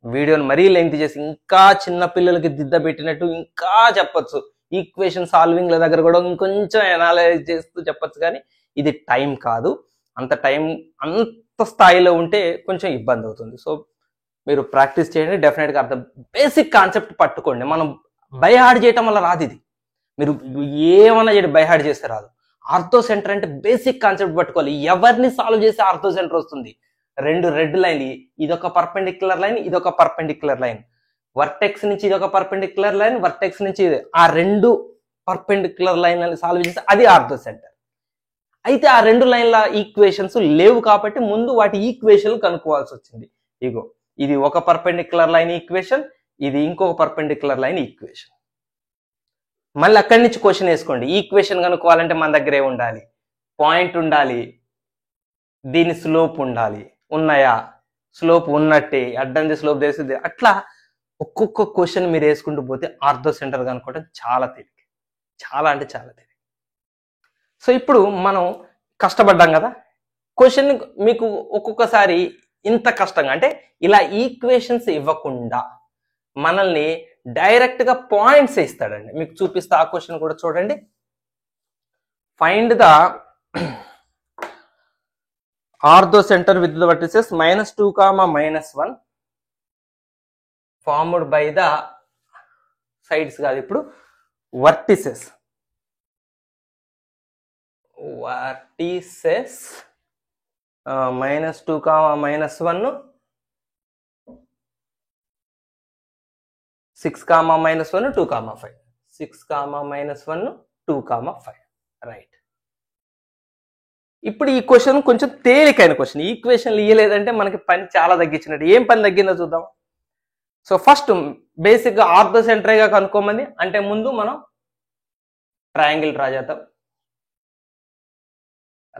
వీడియోని మరీ లెంగ్త్ చేసి ఇంకా చిన్న పిల్లలకి దిద్దబెట్టినట్టు ఇంకా చెప్పచ్చు. ఈక్వేషన్ సాల్వింగ్ల దగ్గర కూడా ఇంకొంచెం ఎనాలైజ్ చేస్తూ చెప్పచ్చు, కానీ ఇది టైం కాదు. అంత టైం అంత స్థాయిలో ఉంటే కొంచెం ఇబ్బంది అవుతుంది. సో మీరు ప్రాక్టీస్ చేయండి, డెఫినెట్గా అర్థం. బేసిక్ కాన్సెప్ట్ పట్టుకోండి. మనం బై హార్డ్ చేయటం వల్ల రాదు ఇది. మీరు ఏమన్నా చేయండి, బై హార్డ్ చేస్తే రాదు. ఆర్థో సెంటర్ అంటే బేసిక్ కాన్సెప్ట్ పట్టుకోవాలి. ఎవరిని సాల్వ్ చేస్తే ఆర్థో సెంటర్ వస్తుంది? రెండు రెడ్ లైన్, ఇదొక పర్పెండిక్యులర్ లైన్, ఇదొక పర్పెండిక్యులర్ లైన్. వర్టెక్స్ నుంచి ఇదొక పర్పెండిక్యులర్ లైన్, వర్టెక్స్ నుంచి ఇది, ఆ రెండు పర్పెండిక్యులర్ లైన్ సాల్వ్ చేస్తే అది ఆర్థో సెంటర్. అయితే ఆ రెండు లైన్ల ఈక్వేషన్స్ లేవు కాబట్టి ముందు వాటి ఈక్వేషన్లు కనుక్కోవాల్సి వచ్చింది. ఇగో ఇది ఒక పర్పెండిక్యులర్ లైన్ ఈక్వేషన్, ఇది ఇంకొక పర్పెండిక్యులర్ లైన్ ఈక్వేషన్. మళ్ళీ అక్కడి నుంచి క్వశ్చన్ వేసుకోండి. ఈక్వేషన్ కనుక్కోవాలంటే మన దగ్గరే ఉండాలి, పాయింట్ ఉండాలి, దీని స్లోప్ ఉండాలి, ఉన్నాయా, స్లోప్ ఉన్నట్టే, అడ్డంది స్లోప్ తెలిసింది. అట్లా ఒక్కొక్క క్వశ్చన్ మీరు వేసుకుంటూ పోతే ఆర్థో సెంటర్ కనుక్కోవడం చాలా తేలిక, చాలా అంటే చాలా తేలిక. సో ఇప్పుడు మనం కష్టపడ్డాం కదా, క్వశ్చన్ మీకు ఒక్కొక్కసారి ఇంత కష్టంగా అంటే ఇలా ఈక్వేషన్స్ ఇవ్వకుండా మనల్ని డైరెక్ట్ గా పాయింట్స్ ఇస్తాడండి. మీకు చూపిస్తా, ఆ క్వశ్చన్ కూడా చూడండి. Find the ortho centre with the vertices -2, -1 formed by the sides కాదు, ఇప్పుడు వర్టిసెస్ -2, -1 6, -1 2, 5 6, -1 2, 5 రైట్. ఇప్పుడు ఈ క్వశ్చన్ కొంచెం తేలికైన క్వశ్చన్. ఈక్వేషన్లు ఇయ్యలేదంటే మనకి పని చాలా తగ్గించినట్టు. ఏం పని తగ్గిందో చూద్దాం. సో ఫస్ట్ బేసిక్ గా ఆర్థో సెంటర్గా కనుక్కోమంది అంటే ముందు మనం ట్రయాంగిల్ డ్రా చేద్దాం.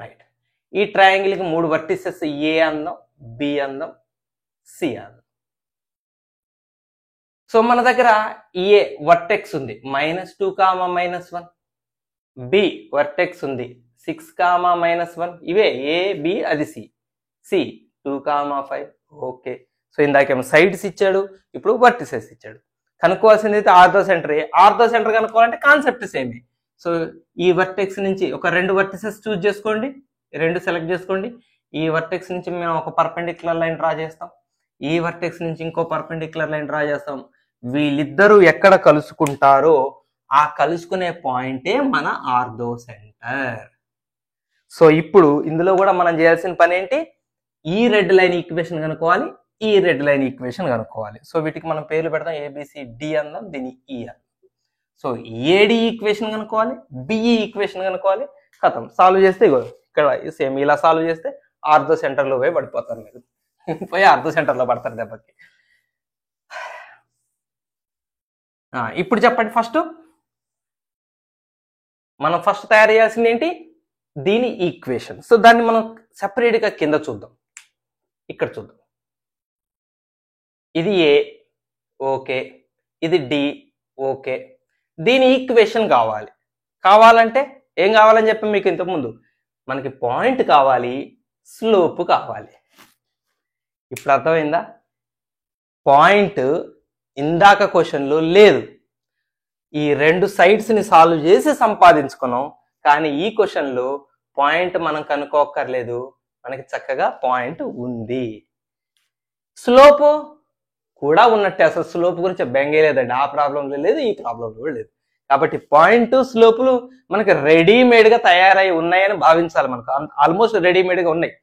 రైట్, ఈ ట్రయాంగిల్ కి 3 వర్టిసెస్ ఏ అందాం, బి అందాం, సి అందాం. సో మన దగ్గర ఏ వర్టెక్స్ ఉంది -2, -1, బి వర్టెక్స్ ఉంది 6, -1, ఇవే ఏ, బి, అది సి, సి 2, 5 ఓకే. సో ఇందాకేమో సైడ్స్ ఇచ్చాడు, ఇప్పుడు వర్టిసెస్ ఇచ్చాడు. కనుక్కోవాల్సింది అయితే ఆర్థో సెంటర్. ఆర్థో సెంటర్ కనుక్కోవాలంటే కాన్సెప్ట్ సేమే. సో ఈ వర్టెక్స్ నుంచి ఒక 2 వర్టిసెస్ చూస్ చేసుకోండి, 2 సెలెక్ట్ చేసుకోండి. ఈ వర్టెక్స్ నుంచి మేము ఒక పర్పెండిక్యులర్ లైన్ డ్రా చేస్తాం, ఈ వర్టెక్స్ నుంచి ఇంకో పర్పెండిక్యులర్ లైన్ డ్రా చేస్తాం. వీళ్ళిద్దరూ ఎక్కడ కలుసుకుంటారో ఆ కలుసుకునే పాయింటే మన ఆర్థో సెంటర్. సో ఇప్పుడు ఇందులో కూడా మనం చేయాల్సిన పని ఏంటి, ఈ రెడ్ లైన్ ఈక్వేషన్ కనుక్కోవాలి, ఈ రెడ్ లైన్ ఈక్వేషన్ కనుక్కోవాలి. సో వీటికి మనం పేర్లు పెడతాం, ఏబిసిడి అందాం, దీన్ని ఈ అందాం. సో ఏడి ఈక్వేషన్ కనుక్కోవాలి, బిఈ ఈక్వేషన్ కనుక్కోవాలి, కథం సాల్వ్ చేస్తే ఇక్కడ సేమ్ ఇలా సాల్వ్ చేస్తే ఆర్థో సెంటర్లో పోయి పడిపోతారు మీరు, పోయి ఆర్థో సెంటర్లో పడతారు దెబ్బకి. ఇప్పుడు చెప్పండి, మనం ఫస్ట్ తయారు చేయాల్సింది ఏంటి, దీని ఈక్వేషన్. సో దాన్ని మనం సెపరేట్ గా కింద చూద్దాం, ఇక్కడ చూద్దాం. ఇది ఏ ఓకే, ఇది డి ఓకే. దీని ఈక్వేషన్ కావాలంటే ఏం కావాలని చెప్పి మీకు ఇంతకుముందు మనకి పాయింట్ కావాలి, స్లోప్ కావాలి. ఇప్పుడు అర్థమైందా, పాయింట్ ఇందాక క్వశ్చన్లో లేదు, ఈ 2 సైడ్స్ ని సాల్వ్ చేసి సంపాదించుకున్నాం. కానీ ఈ క్వశ్చన్లో పాయింట్ మనం కనుక్కోక్కర్లేదు, మనకి చక్కగా పాయింట్ ఉంది. స్లోప్ కూడా ఉన్నట్టే, అసలు స్లోప్ గురించి బెంగే లేదండి, ఆ ప్రాబ్లంలో లేదు, ఈ ప్రాబ్లంలో లేదు. కాబట్టి పాయింట్, స్లోపులు మనకి రెడీమేడ్ గా తయారై ఉన్నాయని భావించాలి. మనకు ఆల్మోస్ట్ రెడీమేడ్ గా ఉన్నాయి.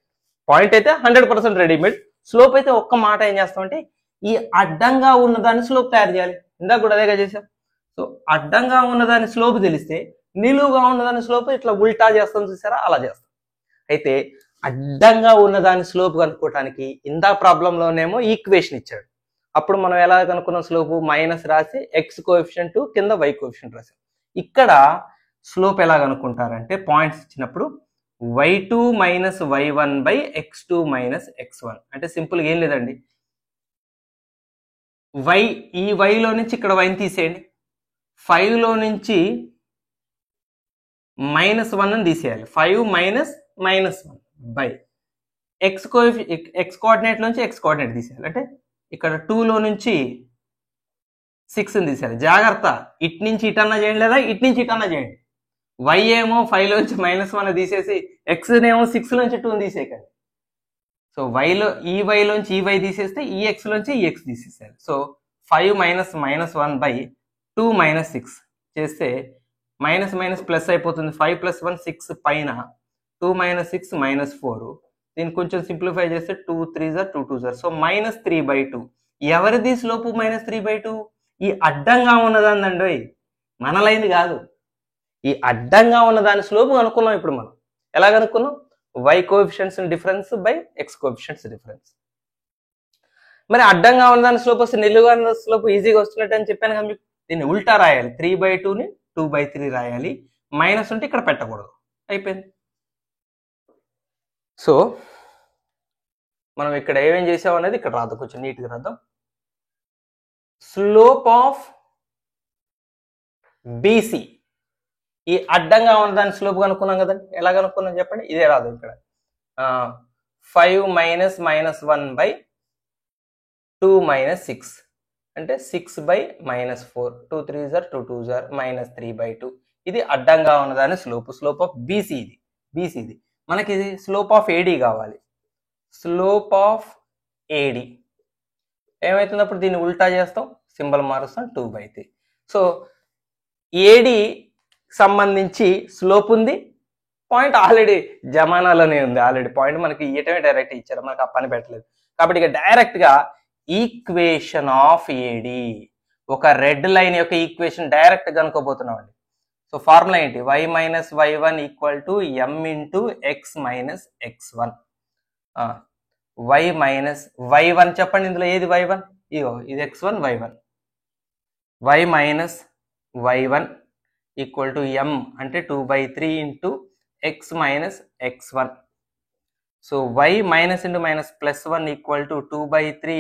పాయింట్ అయితే 100% రెడీమేడ్, స్లోప్ అయితే ఒక్క మాట ఏం చేస్తామంటే ఈ అడ్డంగా ఉన్నదాన్ని స్లోప్ తయారు చేయాలి. ఇందాక కూడా అదేగా చేసాం. సో అడ్డంగా ఉన్నదాని స్లోప్ తెలిస్తే నిలువుగా ఉన్నదాని స్లోప్ ఇట్లా ఉల్టా చేస్తాం, చూసారా, అలా చేస్తాం. అయితే అడ్డంగా ఉన్నదాని స్లోప్ కనుక్కోవటానికి ఇందా ప్రాబ్లంలోనేమో ఈక్వేషన్ ఇచ్చాడు. అప్పుడు మనం ఎలా కనుక్కున్నాం, స్లోప్ మైనస్ రాసి ఎక్స్ కోఎఫిషియంట్ కింద వై కోఎఫిషియంట్ రాసాం. ఇక్కడ స్లోప్ ఎలా కనుక్కుంటారంటే పాయింట్స్ ఇచ్చినప్పుడు y2 - y1 / x2 - x1. అంటే సింపుల్గా ఏం లేదండి, ఈ వైలో నుంచి ఇక్కడ వైని తీసేయండి, 5లో నుంచి -1 అని తీసేయాలి. 5 - -1 బై ఎక్స్ కోఆర్డినేట్ నుంచి ఎక్స్ కోఆర్డినేట్ తీసేయాలి. అంటే ఇక్కడ 2లో నుంచి 6 ని తీసేయాలి. జాగ్రత్త, ఇటు నుంచి ఇటన్నా చేయండి, లేదా ఇటు నుంచి ఇటన్నా చేయండి. y ఏమో 5లో నుంచి -1 తీసేసి x నేమో 6 నుంచి 2 తీసేయకండి. సో ఈ వైలోంచి ఈ వై తీసేస్తే ఈ x లోంచి ఈ x తీసేసారు. సో 5 - -1 బై 2 - 6 చేస్తే మైనస్ ప్లస్ అయిపోతుంది. 5 + 1 6 పైన 2 - 6 -4. దీన్ని కొంచెం సింప్లిఫై చేస్తే 2 3 2 2 సో -3/2. ఎవరిది స్లోపు -3/2? ఈ అడ్డంగా ఉన్నదాన్నండి, మన లైన్ కాదు, ఈ అడ్డంగా ఉన్న దాని స్లోపు కనుక్కున్నాం. ఇప్పుడు మనం ఎలా కనుక్కున్నాం, y coefficients difference by x coefficients difference. మరి అడ్డంగా ఉన్న దాని స్లోప్ వస్తే నిలువుగా ఉన్న స్లోప్ ఈజీగా వస్తున్నట్టు అని చెప్పాను కదా మీకు. దీన్ని ఉల్టా రాయాలి, 3/2ని 2/3 రాయాలి. మైనస్ ఉంటే ఇక్కడ పెట్టకూడదు, అయిపోయింది. సో మనం ఇక్కడ ఏమేం చేసాం అనేది ఇక్కడ రాద్దాం, కొంచెం నీట్గా రాద్దాం. స్లోప్ ఆఫ్ బీసీ, ఈ అడ్డంగా ఉన్న దాని స్లోప్ కనుక్కున్నాం కదండి. ఎలా కనుక్కున్నాం చెప్పండి, ఇదే రాదు ఇక్కడ. 5 - -1/2 - 6 అంటే 6/-4, 2 3s are 2 2s are -3/2. ఇది అడ్డంగా ఉన్నదాని స్లోప్, స్లోప్ ఆఫ్ బీసీ ఇది, బీసీది. మనకి ఇది స్లోప్ ఆఫ్ ఏడి కావాలి. స్లోప్ ఆఫ్ ఏడి ఏమవుతుంది, అప్పుడు దీన్ని ఉల్టా చేస్తాం, సింబల్ మారుస్తాం, 2/3. సో ఏడి సంబంధించి స్లోప్ ఉంది, పాయింట్ ఆల్రెడీ జమానాలోనే ఉంది, ఆల్రెడీ పాయింట్ మనకి ఇయటమే డైరెక్ట్ ఇచ్చారు, మనకు ఆ పని పెట్టలేదు. కాబట్టి ఇక డైరెక్ట్ గా ఈక్వేషన్ ఆఫ్ ఏడి, ఒక రెడ్ లైన్ యొక్క ఈక్వేషన్ డైరెక్ట్ కనుక్కోబోతున్నాం అండి. సో ఫార్ములా ఏంటి, y - y1 = m × x - x1. y - y1 చెప్పండి, ఇందులో ఏది y1, ఇగో ఇది x1 y1. y - y1 = m అంటే 2/3 × x - x1. So y - --+1 = 2/3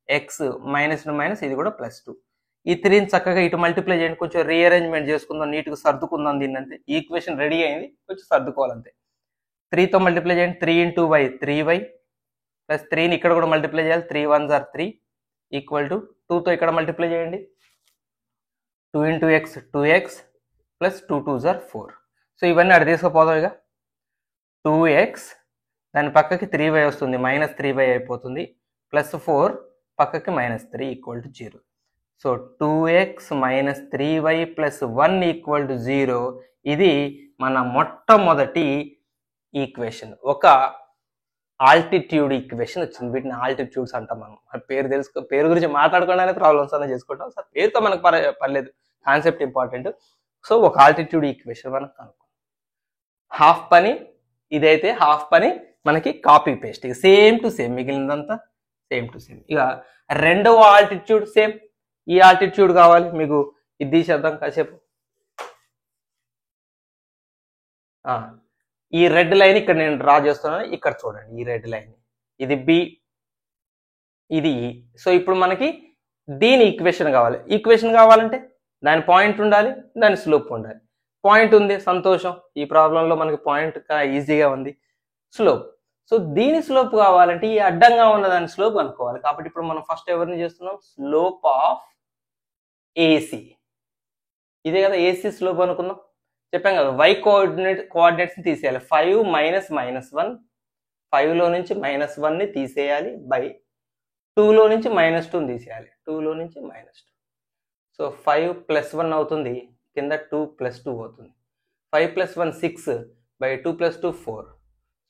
× x - ఇది కూడా +2. ఈ 3ని చక్కగా ఇటు మల్టిప్లై చేయండి, కొంచెం రీఅరేంజ్మెంట్ చేసుకుందాం, నీట్గా సర్దుకుందాం దీన్ని. అంతే, ఈక్వేషన్ రెడీ అయింది, కొంచెం సర్దుకోవాలంతే. 3తో మల్టిప్లై చేయండి, 3 × y 3y ప్లస్ 3ని ఇక్కడ కూడా మల్టిప్లై చేయాలి, 3 1s are 3 = 2తో ఇక్కడ మల్టిప్లై చేయండి, 2 × x 2x plus 2 2s are 4. So ఇవన్నీ అక్కడ తీసుకుపోదాం. ఇక 2x దాని పక్కకి 3y వస్తుంది, -3y అయిపోతుంది, ప్లస్ 4 పక్కకి -3 = 0. So 2x - 3y + 1 = 0. ఇది మన మొట్టమొదటి ఈక్వేషన్, ఒక ఆల్టిట్యూడ్ ఈక్వేషన్ వచ్చింది. వీటిని ఆల్టిట్యూడ్స్ అంటాం మనం. పేరు పేరు గురించి మాట్లాడుకోవడానికి ప్రాబ్లమ్స్ అలా చేసుకుంటాం, సార్ పేరుతో మనకు పర్లేదు, కాన్సెప్ట్ ఇంపార్టెంట్. సో ఒక ఆల్టిట్యూడ్ ఈక్వేషన్ మనకు కనుక్కో. హాఫ్ పని ఇదైతే, హాఫ్ పని మనకి కాపీ పేస్ట్, ఇక సేమ్ టు సేమ్, మిగిలినదంతా సేమ్ టు సేమ్. ఇక రెండవ ఆల్టిట్యూడ్ సేమ్, ఈ ఆల్టిట్యూడ్ కావాలి మీకు, ఇది తీసేద్దాం కాసేపు. ఈ రెడ్ లైన్ ఇక్కడ నేను డ్రా చేస్తున్నాను, ఇక్కడ చూడండి, ఈ రెడ్ లైన్, ఇది బి, ఇది ఈ. సో ఇప్పుడు మనకి దీని ఈక్వేషన్ కావాలి. ఈక్వేషన్ కావాలంటే దాని పాయింట్ ఉండాలి, దాని స్లోప్ ఉండాలి. పాయింట్ ఉంది, సంతోషం, ఈ ప్రాబ్లంలో మనకి పాయింట్ ఈజీగా ఉంది. స్లోప్, సో దీని స్లోప్ కావాలంటే ఈ అడ్డంగా ఉన్న దాని స్లోప్ అనుకోవాలి. కాబట్టి ఇప్పుడు మనం ఫస్ట్ ఎవరిని చేస్తున్నాం, స్లోప్ ఆఫ్ ఏసీ, ఇదే కదా ఏసీ స్లోప్ అనుకుందాం. చెప్పాం కదా, y కోఆర్డినేట్స్ తీసేయాలి. 5 - -1, 5లో నుంచి -1ని తీసేయాలి, బై 2లో నుంచి -2ని తీసేయాలి, 2లో నుంచి -2. సో 5 + 1 అవుతుంది, కింద 2 + 2 అవుతుంది. 5 + 1 6, by 2 + 2 4.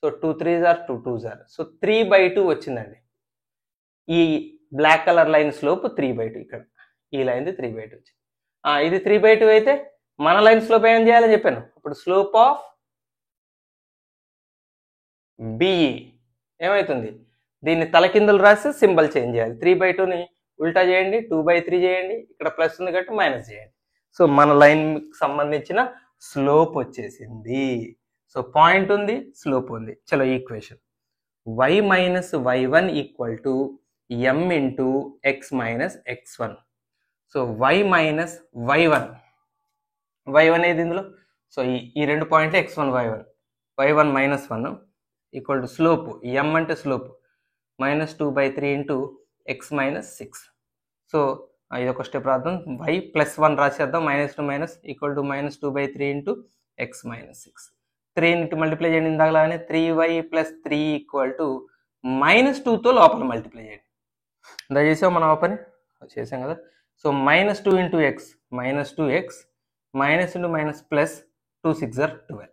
So 2 3s are 2 2s are. So 3/2 వచ్చిందండి. ఈ బ్లాక్ కలర్ లైన్ స్లోప్ 3/2, ఇక్కడ ఈ లైన్ 3/2 వచ్చింది. ఇది 3/2 అయితే మన లైన్ స్లోప్ ఏం చేయాలని చెప్పాను. ఇప్పుడు స్లోప్ ఆఫ్ బిఈ ఏమవుతుంది, దీన్ని తలకిందులు రాసి సింబల్ చేంజ్ చేయాలి. 3/2ని ఉల్టా చేయండి, 2/3 చేయండి, ఇక్కడ ప్లస్ ఉంది కాబట్టి మైనస్ చేయండి. సో మన లైన్ సంబంధించిన స్లోప్ వచ్చేసింది. సో పాయింట్ ఉంది, స్లోప్ ఉంది. చలో equation, y - y1 = m × x - x1. So y - y1 ఏది ఇందులో, సో ఈ రెండు పాయింట్లు x1 y1, y1 - 1 = slope, m అంటే స్లోప్, -2/3 × x - 6. సో ఇది ఒక స్టెప్ రాద్దాం, y + 1 రాసేద్దాం, -2 - -2/3 × x - 6. 3ని మల్టిప్లై చేయండి, ఇందాకలానే 3y + 3 = -2తో లోపల మల్టిప్లై చేయండి. ఇందా చేసాం మనం ఆ పని, చేసాం కదా. So -2 × x -2x, -× +2 6 are 12.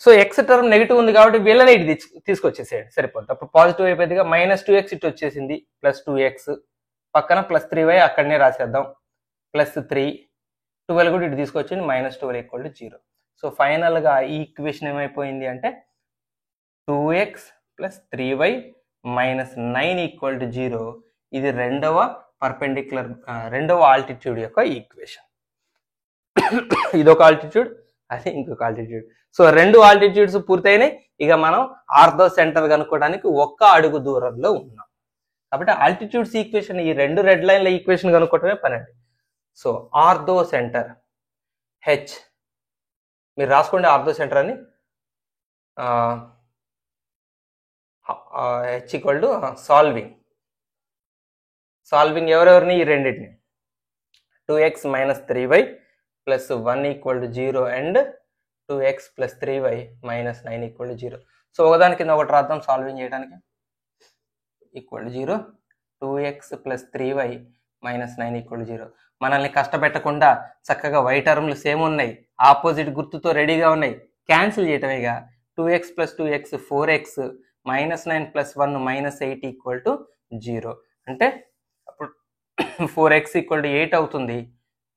So X term negative ఉంది కాబట్టి వీళ్ళని ఇటు తీసుకొచ్చేసేయండి, సరిపోతుంది. అప్పుడు పాజిటివ్ అయిపోయిందిగా, -2x ఇటు వచ్చేసింది, +2x పక్కన +3y అక్కడనే రాసేద్దాం, +3 12 కూడా ఇటు తీసుకొచ్చింది, -12 = 0. సో ఫైనల్గా ఈ ఈక్వేషన్ ఏమైపోయింది అంటే 2x + 3y - 9 = 0. ఇది రెండవ ఆల్టిట్యూడ్ యొక్క ఈక్వేషన్. ఇదొక ఆల్టిట్యూడ్, అది ఇంకొక ఆల్టిట్యూడ్. సో రెండు ఆల్టిట్యూడ్స్ పూర్తయినాయి. ఇక మనం ఆర్థో సెంటర్ కనుక్కోవడానికి ఒక్క అడుగు దూరంలో ఉన్నాం. కాబట్టి ఆల్టిట్యూడ్స్ ఈక్వేషన్, ఈ రెండు రెడ్ లైన్ల ఈక్వేషన్ కనుక్కోవటమే పని అండి. సో ఆర్థో సెంటర్ హెచ్, మీరు రాసుకోండి ఆర్థో సెంటర్ అని. హెచ్ ఈక్వల్ టు సాల్వింగ్ ఎవరెవరిని, ఈ రెండింటిని 2x minus 3y plus 1 equal to 0 and 2x plus 3y minus 9 equal to 0. So ఒకదాని కింద ఒకటి రాద్దాం సాల్వింగ్ చేయడానికి. Equal to 0, 2x plus 3y minus 9 equal to 0. మనల్ని కష్టపెట్టకుండా చక్కగా y టర్మ్లు సేమ్ ఉన్నాయి, ఆపోజిట్ గుర్తుతో రెడీగా ఉన్నాయి, క్యాన్సిల్ చేయటమేగా. 2x plus 2x 4x minus 9 plus 1 minus 8 equal to 0. అంటే అప్పుడు 4x ఈక్వల్ టు 8 అవుతుంది,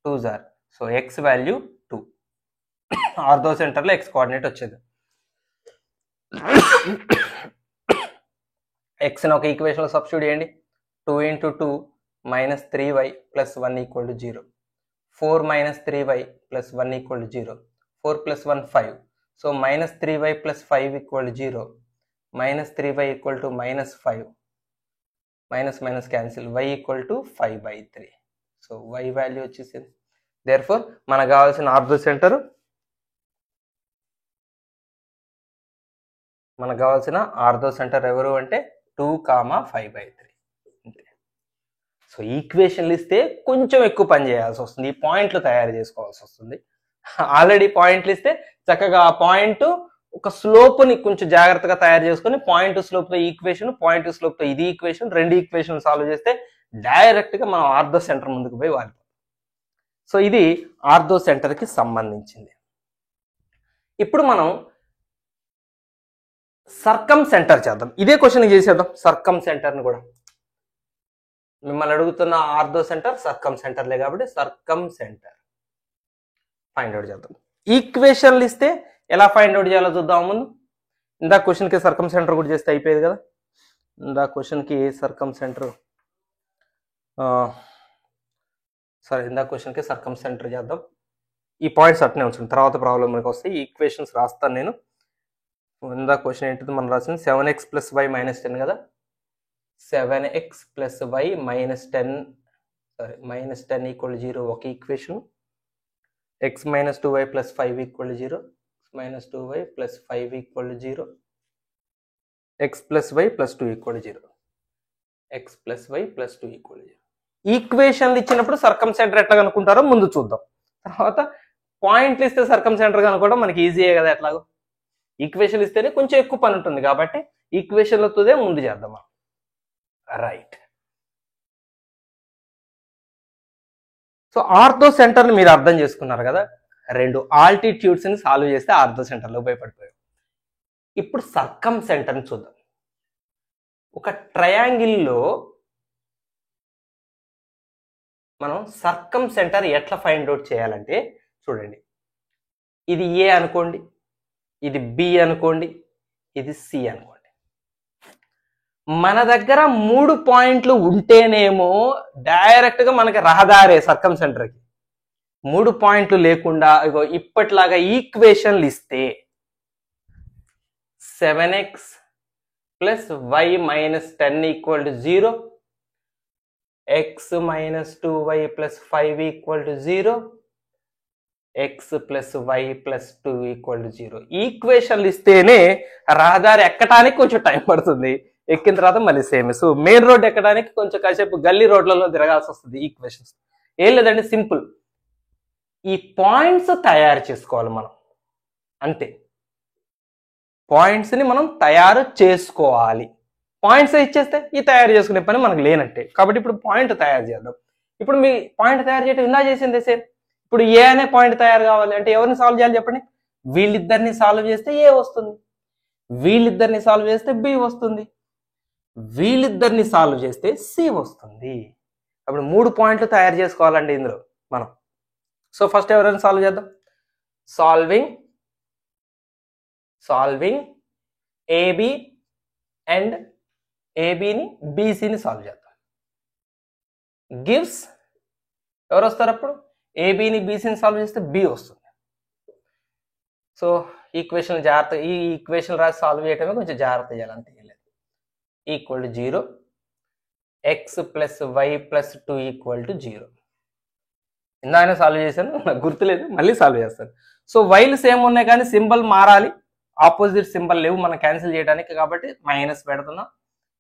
2 జార్. So x value 2. ఆర్థో సెంటర్లో x కోఆర్డినేట్ వచ్చేది. xని ఒక ఈక్వేషన్లో సబ్స్టిట్యూట్ చేయండి. 2 into 2 minus 3y plus 1 equal to 0. 4 minus 3y plus 1 equal to 0. 4 plus 1 5. So minus 3y plus 5 equal to 0. Minus 3y equal to minus 5. Minus minus cancel, y equal to 5/3. So y value వచ్చేసింది. Therefore మనకు కావాల్సిన ortho centre, ఎవరు అంటే 2,5/3. అంతే. So ఈక్వేషన్లు ఇస్తే కొంచెం ఎక్కువ పని చేయాల్సి వస్తుంది, ఈ పాయింట్లు తయారు చేసుకోవాల్సి వస్తుంది. ఆల్రెడీ పాయింట్లు ఇస్తే చక్కగా ఆ పాయింట్ ఒక స్లోప్ని కొంచెం జాగ్రత్తగా తయారు చేసుకొని పాయింట్ స్లోప్తో ఈక్వేషన్, పాయింట్ స్లోప్తో ఇది ఈక్వేషన్, రెండు ఈక్వేషన్ సాల్వ్ చేస్తే డైరెక్ట్గా మనం ఆర్థో సెంటర్ ముందుకు పోయి వాలిపోతాం. సో ఇది ఆర్థో సెంటర్కి సంబంధించింది. ఇప్పుడు మనం సర్కమ్ సెంటర్ చేద్దాం. ఇదే క్వశ్చన్ చేసేద్దాం సర్కమ్ సెంటర్ని కూడా. మిమ్మల్ని అడుగుతున్న ఆర్థో సెంటర్ సర్కమ్ సెంటర్లే కాబట్టి సర్కమ్ సెంటర్ ఫైండ్ అవుట్ చేద్దాం. ఈక్వేషన్లు ఇస్తే ఎలా ఫైండ్ అవుట్ చేయాలో చూద్దాం ముందు. ఇందా క్వశ్చన్కి సర్కమ్ సెంటర్ కూడా చేస్తే అయిపోయేది కదా. ఇందా క్వశ్చన్కి సర్కమ్ సెంటర్ చేద్దాం. ఈ పాయింట్స్ అట్నే ఉంచండి, తర్వాత ప్రాబ్లం మనకి వస్తాయి. ఈక్వేషన్స్ రాస్తాను నేను. ఇందా క్వశ్చన్ ఏంటిది మనం రాసింది, 7x ప్లస్ y మైనస్ 10 కదా. 7x plus y minus 10 equal 0 ఒక equation. x minus 2y plus 5 equal 0. Minus 2y plus 5 equal 0. x plus y plus 2 equal 0. x plus y plus 2 equal 0. ఈక్వేషన్లు ఇచ్చినప్పుడు సర్కమ్ సెంటర్ ఎట్లా కనుక్కుంటారో ముందు చూద్దాం. తర్వాత పాయింట్లు ఇస్తే సర్కమ్ సెంటర్ కనుక్కోవడం మనకి ఈజీయే కదా. ఎట్లాగో ఈక్వేషన్ ఇస్తేనే కొంచెం ఎక్కువ పని ఉంటుంది కాబట్టి ఈక్వేషన్లతోనే ముందు చేద్దాం. రైట్. సో ఆర్థో సెంటర్ని మీరు అర్థం చేసుకున్నారు కదా. రెండు ఆల్టిట్యూడ్స్ని సాల్వ్ చేస్తే ఆర్థో సెంటర్లో ఉపయోగపడిపోయాం. ఇప్పుడు సర్కమ్ సెంటర్ని చూద్దాం. ఒక ట్రయాంగిల్లో మనం సర్కమ్ సెంటర్ ఎట్లా ఫైండ్ అవుట్ చేయాలంటే చూడండి, ఇది ఏ అనుకోండి, ఇది బి అనుకోండి, ఇది సి అనుకోండి. మన దగ్గర 3 పాయింట్లు ఉంటేనేమో డైరెక్ట్గా మనకి రహదారే సర్కమ్ సెంటర్కి. 3 పాయింట్లు లేకుండా ఇగో ఇప్పట్లాగా ఈక్వేషన్లు ఇస్తే 7x plus y minus 10 equal to 0, x minus 2y plus 5 equal to 0, x plus y plus 2 equal to 0. ఈక్వేషన్లు ఇస్తేనే రహదారి ఎక్కడానికి కొంచెం టైం పడుతుంది, ఎక్కిన తర్వాత మళ్ళీ సేమ్. సో మెయిన్ రోడ్ ఎక్కడానికి కొంచెం కాసేపు గల్లీ రోడ్లలో తిరగాల్సి వస్తుంది ఈక్వేషన్స్. ఏం లేదండి, సింపుల్. ఈ పాయింట్స్ తయారు చేసుకోవాలి మనం, అంతే. పాయింట్స్ని మనం తయారు చేసుకోవాలి. పాయింట్స్ ఇచ్చేస్తే ఈ తయారు చేసుకునే పని మనకు లేనట్టే. కాబట్టి ఇప్పుడు పాయింట్ తయారు చేద్దాం. ఇప్పుడు మీ పాయింట్ తయారు చేయడం ఇలా చేసిందే సేమ్. ఇప్పుడు ఏ అనే పాయింట్ తయారు కావాలి అంటే ఎవరిని సాల్వ్ చేయాలి చెప్పండి. వీళ్ళిద్దరిని సాల్వ్ చేస్తే ఏ వస్తుంది, వీళ్ళిద్దరిని సాల్వ్ చేస్తే బి వస్తుంది, వీళ్ళిద్దరిని సాల్వ్ చేస్తే సి వస్తుంది. అప్పుడు 3 పాయింట్లు తయారు చేసుకోవాలండి ఇందులో మనం. సో ఫస్ట్ ఎవరైనా సాల్వ్ చేద్దాం. సాల్వింగ్ ఏబి అండ్ ఏబిని బీసీని సాల్వ్ చేద్దాం. గివ్స్ ఎవరు వస్తారు అప్పుడు, ఏబిని బీసీని సాల్వ్ చేస్తే బి వస్తుంది. సో ఈక్వేషన్ జాగ్రత్త, ఈ ఈక్వేషన్ రాసి సాల్వ్ చేయటమే కొంచెం జాగ్రత్త చేయాలి, అంతే. Equal to 0, X plus why plus 2 equal to 0. ఇందాకనే సాల్వ్ చేశాను, నాకు గుర్తులేదు, మళ్ళీ సాల్వ్ చేస్తాను. సో వైలు సేమ్ ఉన్నాయి కానీ సింబల్ మారాలి, ఆపోజిట్ సింబల్ లేవు మనం క్యాన్సిల్ చేయడానికి, కాబట్టి మైనస్ పెడుతున్నాం.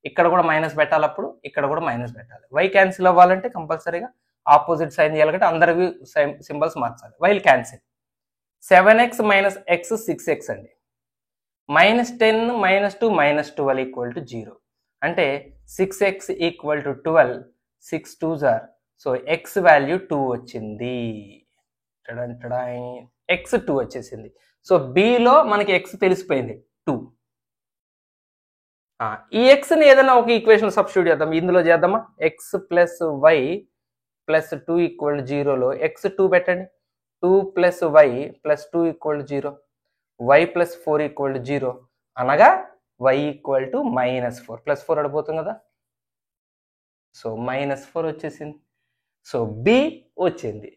ఇక్కడ కూడా మైనస్ పెట్టాలి, అప్పుడు ఇక్కడ కూడా మైనస్ పెట్టాలి. వై క్యాన్సిల్ అవ్వాలంటే కంపల్సరీగా ఆపోజిట్ సైన్ చేయాలి, కాబట్టి అందరివి సింబల్స్ మార్చాలి. While cancel. 7x minus X 6x అండి. -10 -2 -12 ఈక్వల్ టు 0. అంటే 6x equal to 12, 6 2s are. So x value 2 వచ్చింది, x 2 వచ్చేసింది. సో బిలో మనకి x తెలిసిపోయింది 2. ఈ ఎక్స్ని ఏదైనా ఒక ఈక్వేషన్ సబ్స్టిట్యూట్ చేద్దాం, ఇందులో చేద్దామా? X plus why plus 2 equal to 0లో ఎక్స్ 2 పెట్టండి. 2 plus why plus 2 equal to 0, y plus 4 equal to 0, అనగా y ఈక్వల్ టు -4. +4 అడిపోతుంది కదా, సో -4 వచ్చేసింది. సో బి వచ్చింది.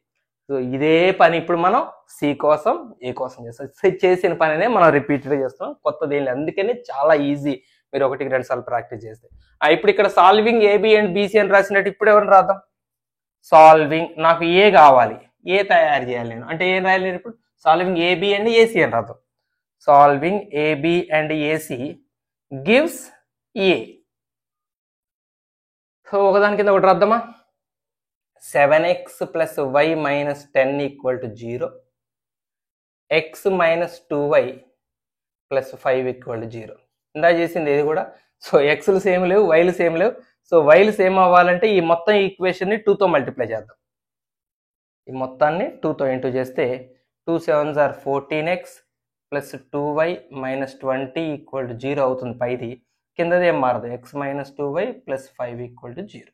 సో ఇదే పని ఇప్పుడు మనం సి కోసం, ఏ కోసం చేస్తాం. చేసిన పనినే మనం రిపీటెడ్గా చేస్తాం, కొత్తది ఏం లేదు. అందుకని చాలా ఈజీ, మీరు 1-2 సార్లు ప్రాక్టీస్ చేస్తే. ఇప్పుడు ఇక్కడ సాల్వింగ్ ఏబి అండ్ బీసీ అని రాసినట్టు ఇప్పుడు ఎవరిని రాద్దాం? సాల్వింగ్, నాకు ఏ కావాలి, ఏ తయారు చేయాలి నేను అంటే ఏం రాయాలి నేను ఇప్పుడు? సాల్వింగ్ ఏబి అండ్ ఏసీ అని రాద్దాం. Solving AB and AC gives A. So ఒకదాని కింద ఒకటి రాద్దామా? 7x plus Y minus 10 equal to 0, X minus 2y plus 5 equal to 0. ఇందా చేసింది ఇది కూడా. సో ఎక్స్లు సేమ్ లేవు, వైలు సేమ్ లేవు. సో వైలు సేమ్ అవ్వాలంటే ఈ మొత్తం ఈక్వేషన్ని 2తో మల్టిప్లై చేద్దాం. ఈ మొత్తాన్ని 2తో ఇంటూ చేస్తే 2 7s are 14x plus 2y minus 20 equal to 0 అవుతుంది. పైది కిందది ఏం మారదు, X minus 2y plus 5 equal to 0.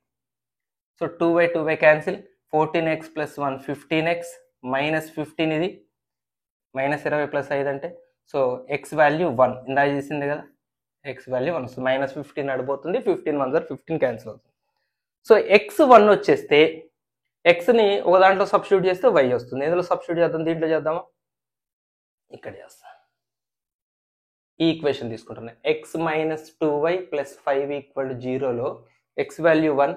So 2y cancel. 14x plus 1 15x minus 15, ఇది మైనస్ 20 ప్లస్ 5 అంటే సో ఎక్స్ వాల్యూ 1. ఇందా చేసింది కదా, ఎక్స్ వాల్యూ 1 వస్తుంది. -15 అడిపోతుంది, 15 1s are 15 క్యాన్సిల్ అవుతుంది. సో ఎక్స్ 1 వచ్చేస్తే ఎక్స్ని ఒక దాంట్లో సబ్స్టిట్యూట్ చేస్తే వై వస్తుంది. ఎందులో సబ్స్టిట్యూట్ చేద్దాం? దీంట్లో చేద్దామా? ఇక్కడ చేస్తా. ఈ ఈక్వేషన్ తీసుకుంటున్నా. X minus 2y plus 5 equal to 0లో x value 1,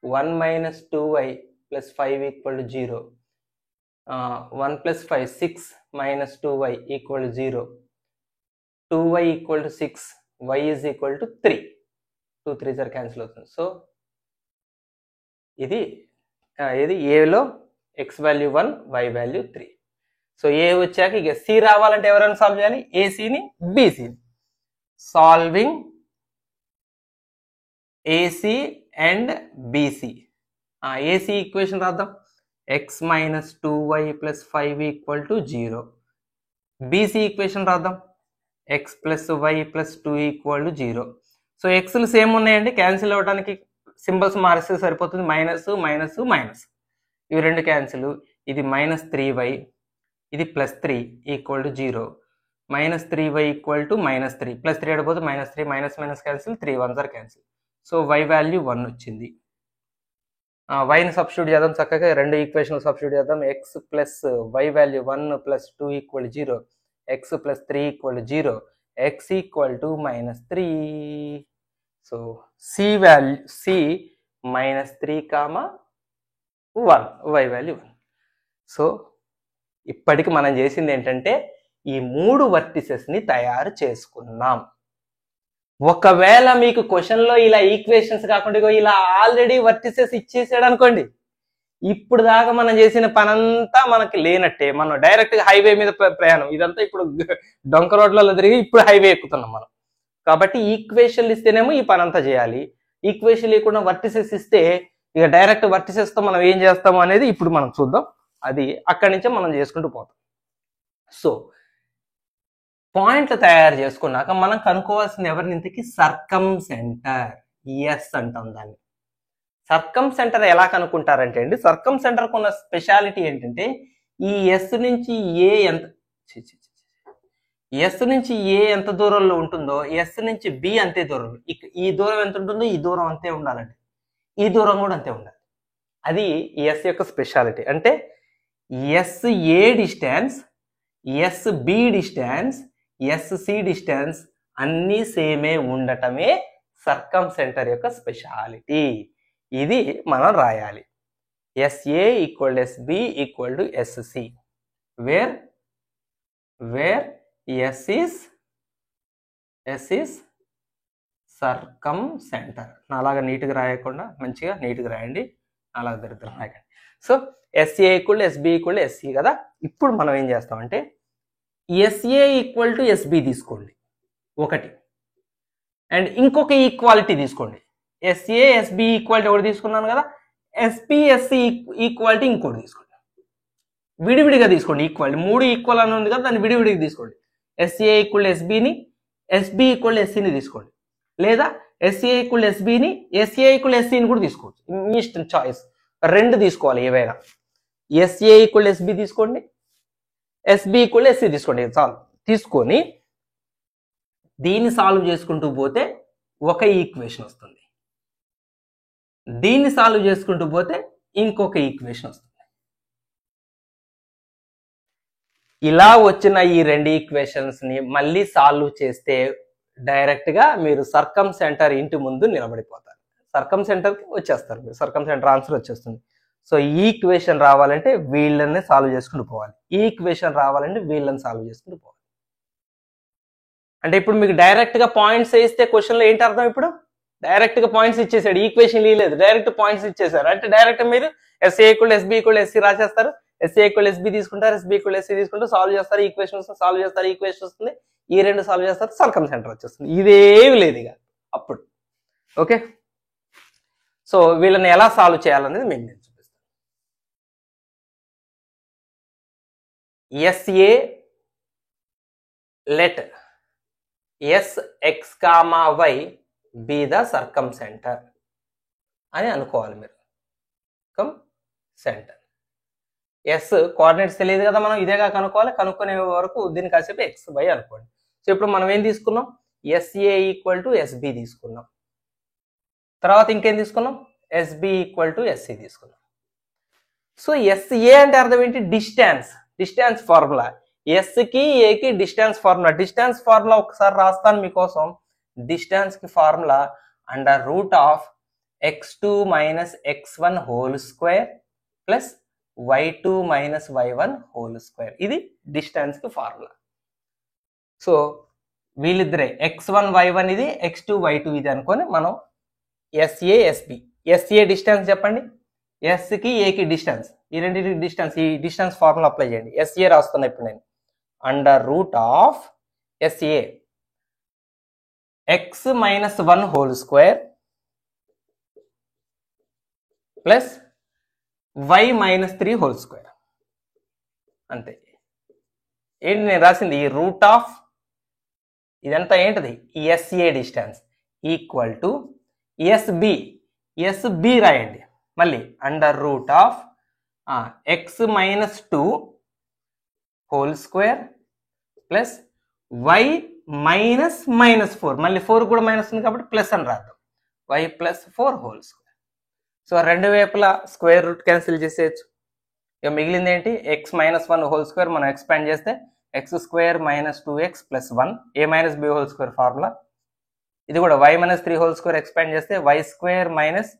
1 minus 2y plus 5 equal to 0, 1 plus 5 6 minus 2y equal to 0, 2y equal to 6, y is equal to 3. 2 3s are cancel అవుతుంది. సో ఇది ఏలో x value 1, why value 3. So A వచ్చాక ఇక C రావాలంటే ఎవరైనా solve చేయాలి, ఏసీని బీసీని. Solving AC and BC. AC equation రాద్దాం. X minus 2y plus 5 equal to 0. BC equation రాద్దాం. X plus why plus 2 equal to 0. So ఎక్స్లు సేమ్ ఉన్నాయండి, క్యాన్సిల్ అవ్వడానికి సింబల్స్ మారిస్తే సరిపోతుంది. మైనస్ మైనస్ మైనస్, ఇవి రెండు క్యాన్సిల్. ఇది -3y, ఇది +3 equal to 0. -3y equal to -3, +3 అడిపోతే -3 minus minus cancel, 3 1s are cancel. So y value 1 వచ్చింది. వైని సబ్స్టిట్యూట్ చేద్దాం చక్కగా, రెండు ఈక్వేషన్ సబ్స్టిట్యూట్ చేద్దాం. X plus Y value 1 plus 2 equal 0, X plus 3 equal 0, X equal to -3. So C value C -3, 1, why value 1. So ఇప్పటికి మనం చేసింది ఏంటంటే ఈ 3 వర్టిసెస్ని తయారు చేసుకున్నాం. ఒకవేళ మీకు క్వశ్చన్లో ఇలా ఈక్వేషన్స్ కాకుండా ఇలా ఆల్రెడీ వర్టిసెస్ ఇచ్చేసాడు అనుకోండి, ఇప్పుడు దాకా మనం చేసిన పనంతా మనకి లేనట్టే. మనం డైరెక్ట్గా హైవే మీద ప్రయాణం, ఇదంతా ఇప్పుడు డొంక రోడ్లలో తిరిగి ఇప్పుడు హైవే ఎక్కుతున్నాం మనం. కాబట్టి ఈక్వేషన్లు ఇస్తేనేమో ఈ పనంతా చేయాలి, ఈక్వేషన్ లేకుండా వర్టిసెస్ ఇస్తే ఇక డైరెక్ట్ వర్టిసెస్తో మనం ఏం చేస్తాము అనేది ఇప్పుడు మనం చూద్దాం. అది అక్కడి నుంచే మనం చేసుకుంటూ పోతాం. సో పాయింట్లు తయారు చేసుకున్నాక మనం కనుక్కోవాల్సింది ఎవరిని ఇంతకీ? సర్కమ్ సెంటర్. ఎస్ అంటాం దాన్ని. సర్కమ్ సెంటర్ ఎలా కనుక్కుంటారంటే అండి, సర్కమ్ సెంటర్కి ఉన్న స్పెషాలిటీ ఏంటంటే ఈ ఎస్ నుంచి ఏ ఎంత దూరంలో ఉంటుందో ఎస్ నుంచి బి అంతే దూరంలో. ఈ దూరం ఎంత ఉంటుందో ఈ దూరం అంతే ఉండాలండి, ఈ దూరం కూడా అంతే ఉండాలి. అది ఎస్ యొక్క స్పెషాలిటీ. అంటే S A distance SB distance, SC distance అన్నీ సేమే ఉండటమే సర్కం సెంటర్ యొక్క స్పెషాలిటీ. ఇది మనం రాయాలి. SA equal SB equal to SC, where S is circumcentre. నాలాగా నీట్గా రాయకుండా మంచిగా నీట్గా రాయండి, నాలాగా దరిద్రం రాయకండి. సో SA equal SB equal SC కదా. ఇప్పుడు మనం ఏం చేస్తామంటే ఎస్ఏ ఈక్వల్ టు ఎస్బి తీసుకోండి ఒకటి, అండ్ ఇంకొక ఈక్వాలిటీ తీసుకోండి. ఎస్ఏ ఎస్బి ఈక్వాలిటీ ఒకటి తీసుకున్నాను కదా, ఎస్పి ఎస్సి ఈక్వాలిటీ ఇంకోటి తీసుకోండి. విడివిడిగా తీసుకోండి ఈక్వాలిటీ. 3 ఈక్వల్ అని ఉంది కదా, దాన్ని విడివిడిగా తీసుకోండి. ఎస్ఏ ఈక్వల్ ఎస్బిని, ఎస్బి ఈక్వల్ ఎస్సిని తీసుకోండి, లేదా ఎస్ఏ ఈక్వల్ ఎస్బిని, ఎస్ఏ ఈక్వల్ ఎస్సిని కూడా తీసుకోవచ్చు. మీ ఇష్టం, చాయిస్. 2 తీసుకోవాలి ఏవైనా. ఎస్ఏ ఈక్వల్ ఎస్బి తీసుకోండి, ఎస్బి ఈక్వల్ ఎస్సి తీసుకోండి. చాలు. తీసుకొని దీన్ని సాల్వ్ చేసుకుంటూ పోతే ఒక ఈక్వేషన్ వస్తుంది, దీన్ని సాల్వ్ చేసుకుంటూ పోతే ఇంకొక ఈక్వేషన్ వస్తుంది. ఇలా వచ్చిన ఈ 2 ఈక్వేషన్స్ ని మళ్ళీ సాల్వ్ చేస్తే డైరెక్ట్ గా మీరు సర్కం సెంటర్ ఇంటి ముందు నిలబడిపోతారు. సర్కం సెంటర్ కి వచ్చేస్తారు మీరు, సర్కం సెంటర్ ఆన్సర్ వచ్చేస్తుంది. సో ఈ ఈక్వేషన్ రావాలంటే వీళ్ళని సాల్వ్ చేసుకుంటూ పోవాలి, ఈ ఈక్వేషన్ రావాలంటే వీళ్ళని సాల్వ్ చేసుకుంటూ పోవాలి. అంటే ఇప్పుడు మీకు డైరెక్ట్ గా పాయింట్స్ వేస్తే క్వశ్చన్ లో ఏంటి అర్థం? ఇప్పుడు డైరెక్ట్ గా పాయింట్స్ ఇచ్చేసాడు, ఈక్వేషన్ లేదు, డైరెక్ట్ పాయింట్స్ ఇచ్చేసారు. అంటే డైరెక్ట్ మీరు SA equal SB equal SC రాసేస్తారు, ఎస్ఏ ఈక్వల్ ఎస్బి తీసుకుంటారు, ఎస్బి ఈక్వల్ ఎస్సి తీసుకుంటారు, సాల్వ్ చేస్తారు, ఈక్వేషన్ వస్తుంది, సాల్వ్ చేస్తారు, ఈక్వేషన్ వస్తుంది, ఈ 2 సాల్వ్ చేస్తారు, సర్కం సెంటర్ వచ్చేస్తుంది. ఇదేమి లేదు ఇక అప్పుడు. ఓకే, సో వీళ్ళని ఎలా సాల్వ్ చేయాలనేది మీకు నేను చూపిస్తాను. SA let S x comma y be the circumcentre అని అనుకోవాలి మీరు. సర్కం సెంటర్. ఎస్ కోఆర్డినేట్స్ తెలియదు కదా, మనం ఇదేగా కనుక్కోవాలి. కనుక్కునే వరకు దీన్ని కాసేపు ఎక్స్ వై అనుకోండి. సో ఇప్పుడు మనం ఏం తీసుకున్నాం? ఎస్ఏ ఈక్వల్ టు ఎస్బి తీసుకున్నాం. తర్వాత ఇంకేం తీసుకున్నాం? ఎస్బి ఈక్వల్ టు ఎస్సి తీసుకున్నాం. సో ఎస్ఏ అంటే అర్థం ఏంటి? డిస్టెన్స్. Distance formula. ఎస్కి ఏకి డిస్టెన్స్ ఫార్ములా. డిస్టెన్స్ ఫార్ములా ఒకసారి రాస్తాను మీకోసం. డిస్టెన్స్ కి formula under root of x2 minus x1 whole square plus y2 minus y1 whole square. ఇది డిస్టెన్స్ కి ఫార్ములా. సో వీళ్ళిద్దరే x1 y1 ఇది, x2 y2 ఇది అనుకొని మనం ఎస్ఏ ఎస్బి. ఎస్ఏ డిస్టెన్స్ చెప్పండి, ఎస్కి ఏకి డిస్టెన్స్, ఈ రెండింటికి డిస్టెన్స్, ఈ డిస్టెన్స్ ఫార్ములా అప్లై చేయండి. ఎస్ఏ రాస్తున్నా ఇప్పుడు నేను. Under root of SA x minus 1 whole square plus y minus 3 whole square. అంతే. ఏంటి నేను రాసింది? ఈ రూట్ ఆఫ్ ఇదంతా ఏంటిది? SA distance equal to SB. SB రాయండి మళ్ళీ. Under root of x minus 2 whole square plus y minus 4. మళ్ళీ 4 కూడా మైనస్ ఉంది కాబట్టి ప్లస్ అని రాద్దాం. y plus 4 whole square. So 2 వైపులా స్క్వేర్ రూట్ క్యాన్సిల్ చేసేయచ్చు. ఇక మిగిలింది ఏంటి? x మైనస్ 1 హోల్ స్క్వేర్ మనం ఎక్స్పాండ్ చేస్తే x square minus 2x plus 1, a minus b whole square formula. ఇది కూడా y minus 3 whole square expand చేస్తే y square minus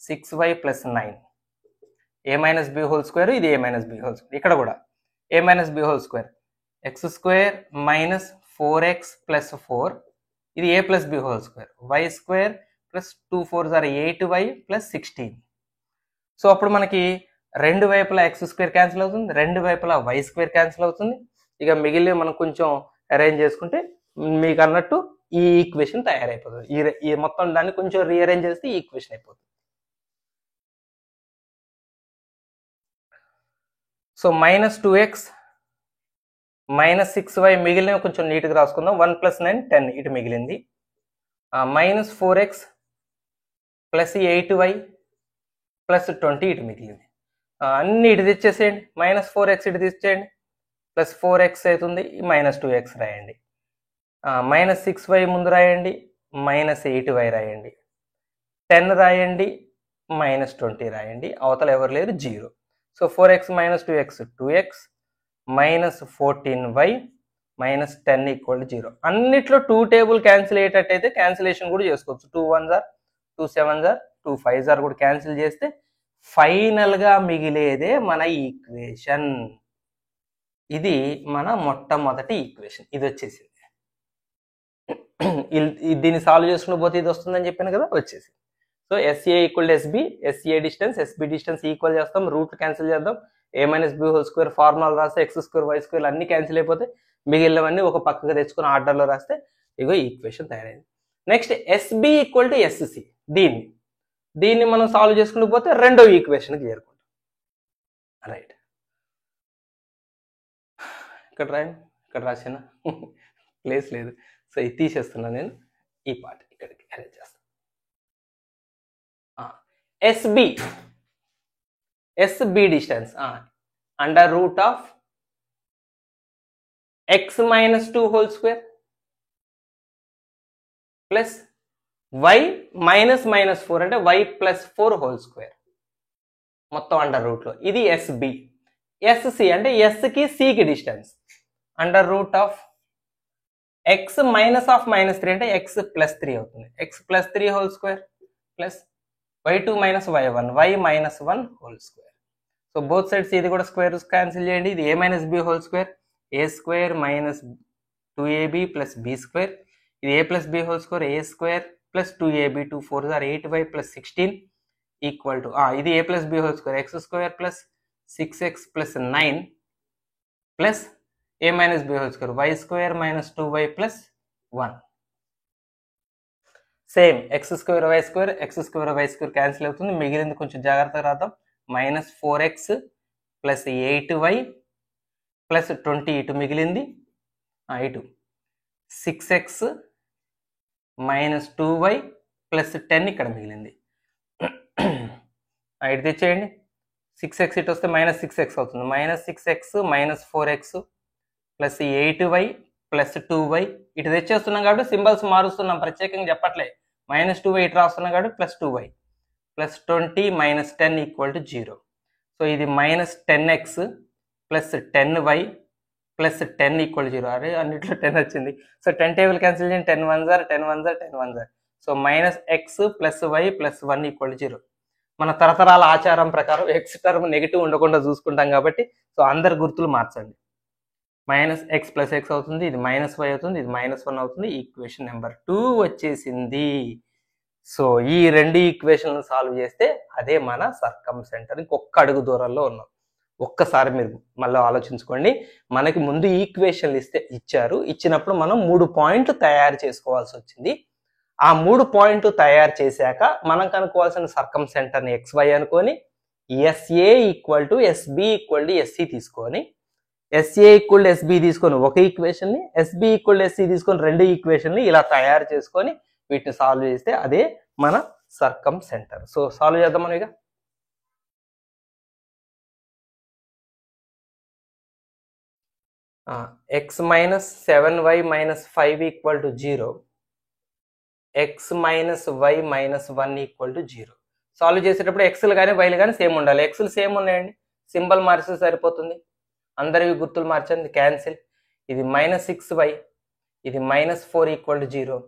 6y plus 9, a minus b whole square, ఇది a minus b whole square. ఇక్కడ కూడా a minus b whole square, x square minus 4x plus 4, ఇది a plus b whole square, y square plus 2 4s are 8y plus 16. So అప్పుడు మనకి 2 వైపులా x square cancel అవుతుంది, 2 వైపులా y square cancel అవుతుంది. ఇక మిగిలిన మనం కొంచెం అరేంజ్ చేసుకుంటే మీకు అన్నట్టు ఈ ఈక్వేషన్ తయారైపోతుంది. ఈ మొత్తం దాన్ని కొంచెం రీఅరేంజ్ చేస్తే ఈ ఈక్వేషన్ అయిపోతుంది. So minus 2x minus 6y మిగిలిన కొంచెం నీట్గా రాసుకుందాం. 1 ప్లస్ 9 10 ఇటు మిగిలింది. Minus 4x plus 8y plus 20 ఇటు మిగిలింది. అన్ని ఇటు తెచ్చేసేయండి. మైనస్ 4x ఇటు తెచ్చేయండి, ప్లస్ 4x అవుతుంది, మైనస్ 2x రాయండి. మైనస్ 6y ముందు రాయండి, మైనస్ 8y రాయండి, 10 రాయండి, మైనస్ 20 రాయండి. అవతల ఎవరు లేదు, 0. So 4x minus 2x 2x minus 14y minus 10 equal to 0. అన్నిట్లో 2 టేబుల్ క్యాన్సిల్ అయ్యేటట్టయితే క్యాన్సిలేషన్ కూడా చేసుకోవచ్చు. 2 1s are 2 7s are 2 5s are కూడా క్యాన్సిల్ చేస్తే ఫైనల్ గా మిగిలేదే మన ఈక్వేషన్. ఇది మన మొట్టమొదటి ఈక్వేషన్. ఇది వచ్చేసింది. దీన్ని సాల్వ్ చేసుకుని పోతే ఇది వస్తుందని చెప్పాను కదా, వచ్చేసింది. So SA equal SB, SA distance SB distance equal చేస్తాం, రూట్ క్యాన్సిల్ చేద్దాం, a minus B whole square formula రాస్తే ఎక్స్ స్క్వేర్ వై స్క్వేర్ అన్ని క్యాన్సిల్ అయిపోతే మిగిలినవన్నీ ఒక పక్కకు తెచ్చుకుని ఆర్డర్లో రాస్తే ఇగో ఈక్వేషన్ తయారైంది. Next SB equal to SC, దీన్ని మనం సాల్వ్ చేసుకుని పోతే రెండో ఈక్వేషన్కి చేరుకుంటాం. రైట్, ఇక్కడ రాయండి, ఇక్కడ రాసిన ప్లేస్ లేదు, సో ఇది తీసేస్తున్నాను నేను, ఈ పార్ట్ ఇక్కడికి అరేంజ్ చేస్తాను. SB distance under root of X minus 2 whole square plus Y minus 4 అంటే వై ప్లస్ 4 హోల్ స్క్వేర్ మొత్తం అండర్ రూట్ లో. ఇది ఎస్బి. ఎస్సి అంటే ఎస్ కి సి కి distance under root of X minus of -3 అంటే ఎక్స్ ప్లస్ 3 అవుతుంది, X plus 3 whole square plus y2 minus y1 y minus 1 whole square. So both sides ఇది కూడా స్క్వేర్ క్యాన్సిల్ చేయండి. ఇది a minus B whole square, A square minus 2ab plus B square, ఇది a plus B whole square, A square plus 2ab 2 4s are 8y plus 16 equal to ఇది a plus B whole square, X square plus 6x plus 9 plus a minus B whole square, y square minus 2y plus 1. Same X square why square, X square why square cancel అవుతుంది, మిగిలింది కొంచెం జాగ్రత్తగా రాద్దాం. Minus 4x plus 8y plus 20 ఇటు మిగిలింది, ఇటు 6x minus 2y plus 10 ఇక్కడ మిగిలింది. ఇటు తెచ్చేయండి, 6x ఇటు వస్తే మైనస్ 6x అవుతుంది, minus 6x minus 4x plus 8y plus 2y ఇటు తెచ్చేస్తున్నాం కాబట్టి సింబల్స్ మారుస్తున్నాం, ప్రత్యేకంగా చెప్పట్లే. మైనస్ 2y ఇటు రాస్తున్నాం కాబట్టి plus 2y plus 20 minus 10 equal to 0. So ఇది minus 10x plus 10y plus 10 equal to 0. అరే అన్నిట్లో 10 వచ్చింది. సో 10 టేబుల్ క్యాన్సిల్ చేయండి, 10 1s are 10 1s are 10 1s are. So minus X plus why plus 1 equal to 0. మన తరతరాల ఆచారం ప్రకారం X term negative ఉండకుండా చూసుకుంటాం కాబట్టి సో అందరు గుర్తులు మార్చండి. మైనస్ ఎక్స్ ప్లస్ ఎక్స్ అవుతుంది, ఇది మైనస్ వై అవుతుంది, ఇది మైనస్ 1 అవుతుంది. ఈక్వేషన్ నెంబర్ 2 వచ్చేసింది. సో ఈ రెండు ఈక్వేషన్లు సాల్వ్ చేస్తే అదే మన సర్కమ్ సెంటర్. ఇంకొక అడుగు దూరంలో ఉన్నాం. ఒక్కసారి మీరు మళ్ళీ ఆలోచించుకోండి. మనకి ముందు ఈక్వేషన్లు ఇచ్చారు, ఇచ్చినప్పుడు మనం 3 పాయింట్లు తయారు చేసుకోవాల్సి వచ్చింది. ఆ 3 పాయింట్లు తయారు చేశాక మనం కనుక్కోవాల్సిన సర్కమ్ సెంటర్ని XY అనుకొని SA equal to SB equal to SC తీసుకొని, ఎస్ఏ ఈక్వల్ టు ఎస్బి తీసుకొని ఒక ఈక్వేషన్ని, ఎస్బి ఈక్వల్ టు ఎస్సి తీసుకొని 2 ఈక్వేషన్ని ఇలా తయారు చేసుకొని వీటిని సాల్వ్ చేస్తే అదే మన సర్కమ్ సెంటర్. సో సాల్వ్ చేద్దాం మనం. ఇక X minus 7y minus 5 equal to 0, X minus why minus 1 equal to 0. Solve చేసేటప్పుడు ఎక్స్లు కానీ వైలు కానీ సేమ్ ఉండాలి. ఎక్స్లు సేమ్ ఉన్నాయండి, సింబల్ మార్చితే సరిపోతుంది. అందరివి గుర్తులు మార్చండి, క్యాన్సిల్. ఇది మైనస్ 6y, ఇది minus 4 equal to 0,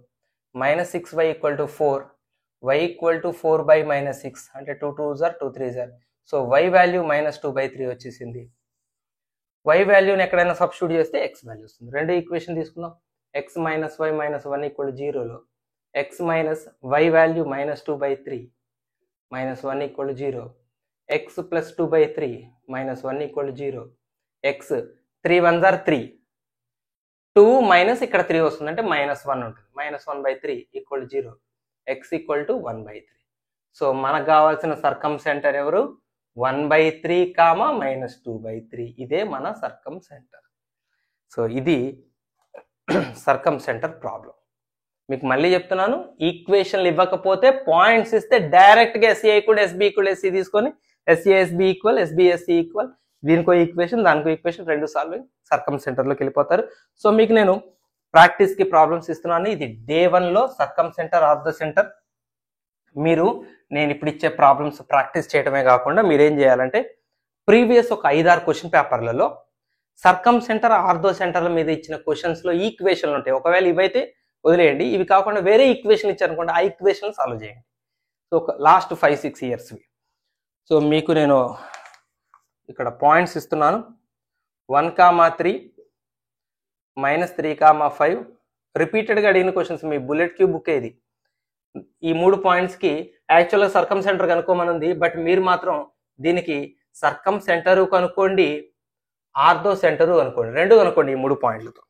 minus 6y equal to 4, y equal to 4 by minus 6 అంటే 2 2s are 2 3s are. So y value minus 2/3 వచ్చేసింది. y వాల్యూని ఎక్కడైనా సబ్స్టిట్యూట్ చేస్తే x వాల్యూ వస్తుంది. రెండు ఈక్వేషన్ తీసుకుందాం. x minus why minus 1 equal to 0లో x minus y value minus 2/3 minus 1 equal to 0, x plus 2/3 minus 1 equal to 0, x 3 1s are 3, 2 minus ఇక్కడ 3 వస్తుంది అంటే మైనస్ 1 ఉంటుంది, minus 1/3 equal to 0, x equal to 1/3. So మనకు కావాల్సిన సర్కమ్ centre ఎవరు? 1/3 comma minus 2/3. ఇదే మన సర్కమ్ సెంటర్. సో ఇది సర్కమ్ సెంటర్ ప్రాబ్లం. మీకు మళ్ళీ చెప్తున్నాను, ఈక్వేషన్లు ఇవ్వకపోతే పాయింట్స్ ఇస్తే డైరెక్ట్గా SA equal SB equal SC తీసుకొని SA SB equal SB SC equal దీనికో ఈక్వేషన్ దానికో ఈక్వేషన్ రెండు సాల్వింగ్ సర్కమ్ సెంటర్లోకి వెళ్ళిపోతారు. సో మీకు నేను ప్రాక్టీస్కి ప్రాబ్లమ్స్ ఇస్తున్నాను. ఇది డే 1లో circumcentre of the centre. మీరు నేను ఇప్పుడు ఇచ్చే ప్రాబ్లమ్స్ ప్రాక్టీస్ చేయడమే కాకుండా మీరేం చేయాలంటే ప్రీవియస్ ఒక 5-6 క్వశ్చన్ పేపర్లలో సర్కమ్ సెంటర్ ఆర్థో సెంటర్ల మీద ఇచ్చిన క్వశ్చన్స్లో ఈక్వేషన్లు ఉంటాయి. ఒకవేళ ఇవైతే వదిలేయండి, ఇవి కాకుండా వేరే ఈక్వేషన్ ఇచ్చారనుకోండి, ఆ ఈక్వేషన్ సాల్వ్ చేయండి. So last 5-6 ఇయర్స్వి. సో మీకు నేను ఇక్కడ పాయింట్స్ ఇస్తున్నాను. 1,3 -3,5 రిపీటెడ్గా అడిగిన క్వశ్చన్స్. మీ బుల్లెట్ క్యూబ్ బుక్ ఇది. ఈ 3 పాయింట్స్కి యాక్చువల్గా సర్కమ్ సెంటర్ కనుక్కోమనుంది, బట్ మీరు మాత్రం దీనికి సర్కమ్ సెంటరు కనుక్కోండి, ఆర్థో సెంటరు కనుక్కోండి, 2 కనుక్కోండి ఈ 3 పాయింట్లతో.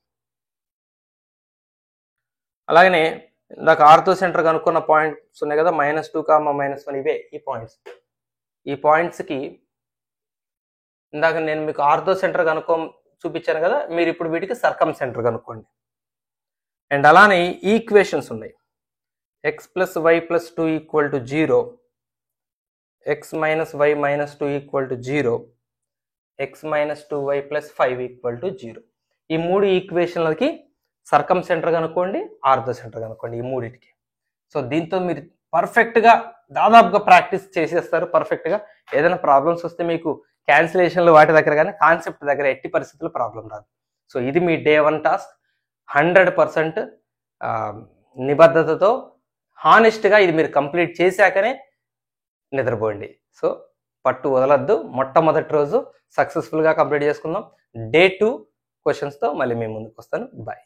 అలాగనే ఇందాక ఆర్థో సెంటర్ కనుక్కున్న పాయింట్స్ ఉన్నాయి కదా, -2, -1, ఇవే ఈ పాయింట్స్. ఈ పాయింట్స్కి ఇందాక నేను మీకు ఆర్థో సెంటర్ చూపించాను కదా, మీరు ఇప్పుడు వీటికి సర్కమ్ సెంటర్ కనుక్కోండి. అండ్ అలానే ఈక్వేషన్స్ ఉన్నాయి. x + y + 2 = 0, x - y - 2 = 0, x - 2y + 5 = 0. ఈ 3 ఈక్వేషన్లకి సర్కమ్ సెంటర్ కనుక్కోండి, ఆర్థో సెంటర్ కనుక్కోండి, ఈ 3టికి. సో దీంతో మీరు పర్ఫెక్ట్గా దాదాపుగా ప్రాక్టీస్ చేసేస్తారు పర్ఫెక్ట్గా. ఏదైనా ప్రాబ్లమ్స్ వస్తే మీకు క్యాన్సిలేషన్లు వాటి దగ్గర కానీ కాన్సెప్ట్ దగ్గర ఎట్టి పరిస్థితుల్లో ప్రాబ్లం రాదు. సో ఇది మీ డే 1 టాస్క్. 100% నిబద్ధతతో హానెస్ట్గా ఇది మీరు కంప్లీట్ చేశాకనే నిద్రపోండి. సో పట్టు వదలద్దు. మొట్టమొదటి రోజు సక్సెస్ఫుల్గా కంప్లీట్ చేసుకుందాం. డే 2 క్వశ్చన్స్తో మళ్ళీ మేము ముందుకు వస్తాను. బాయ్.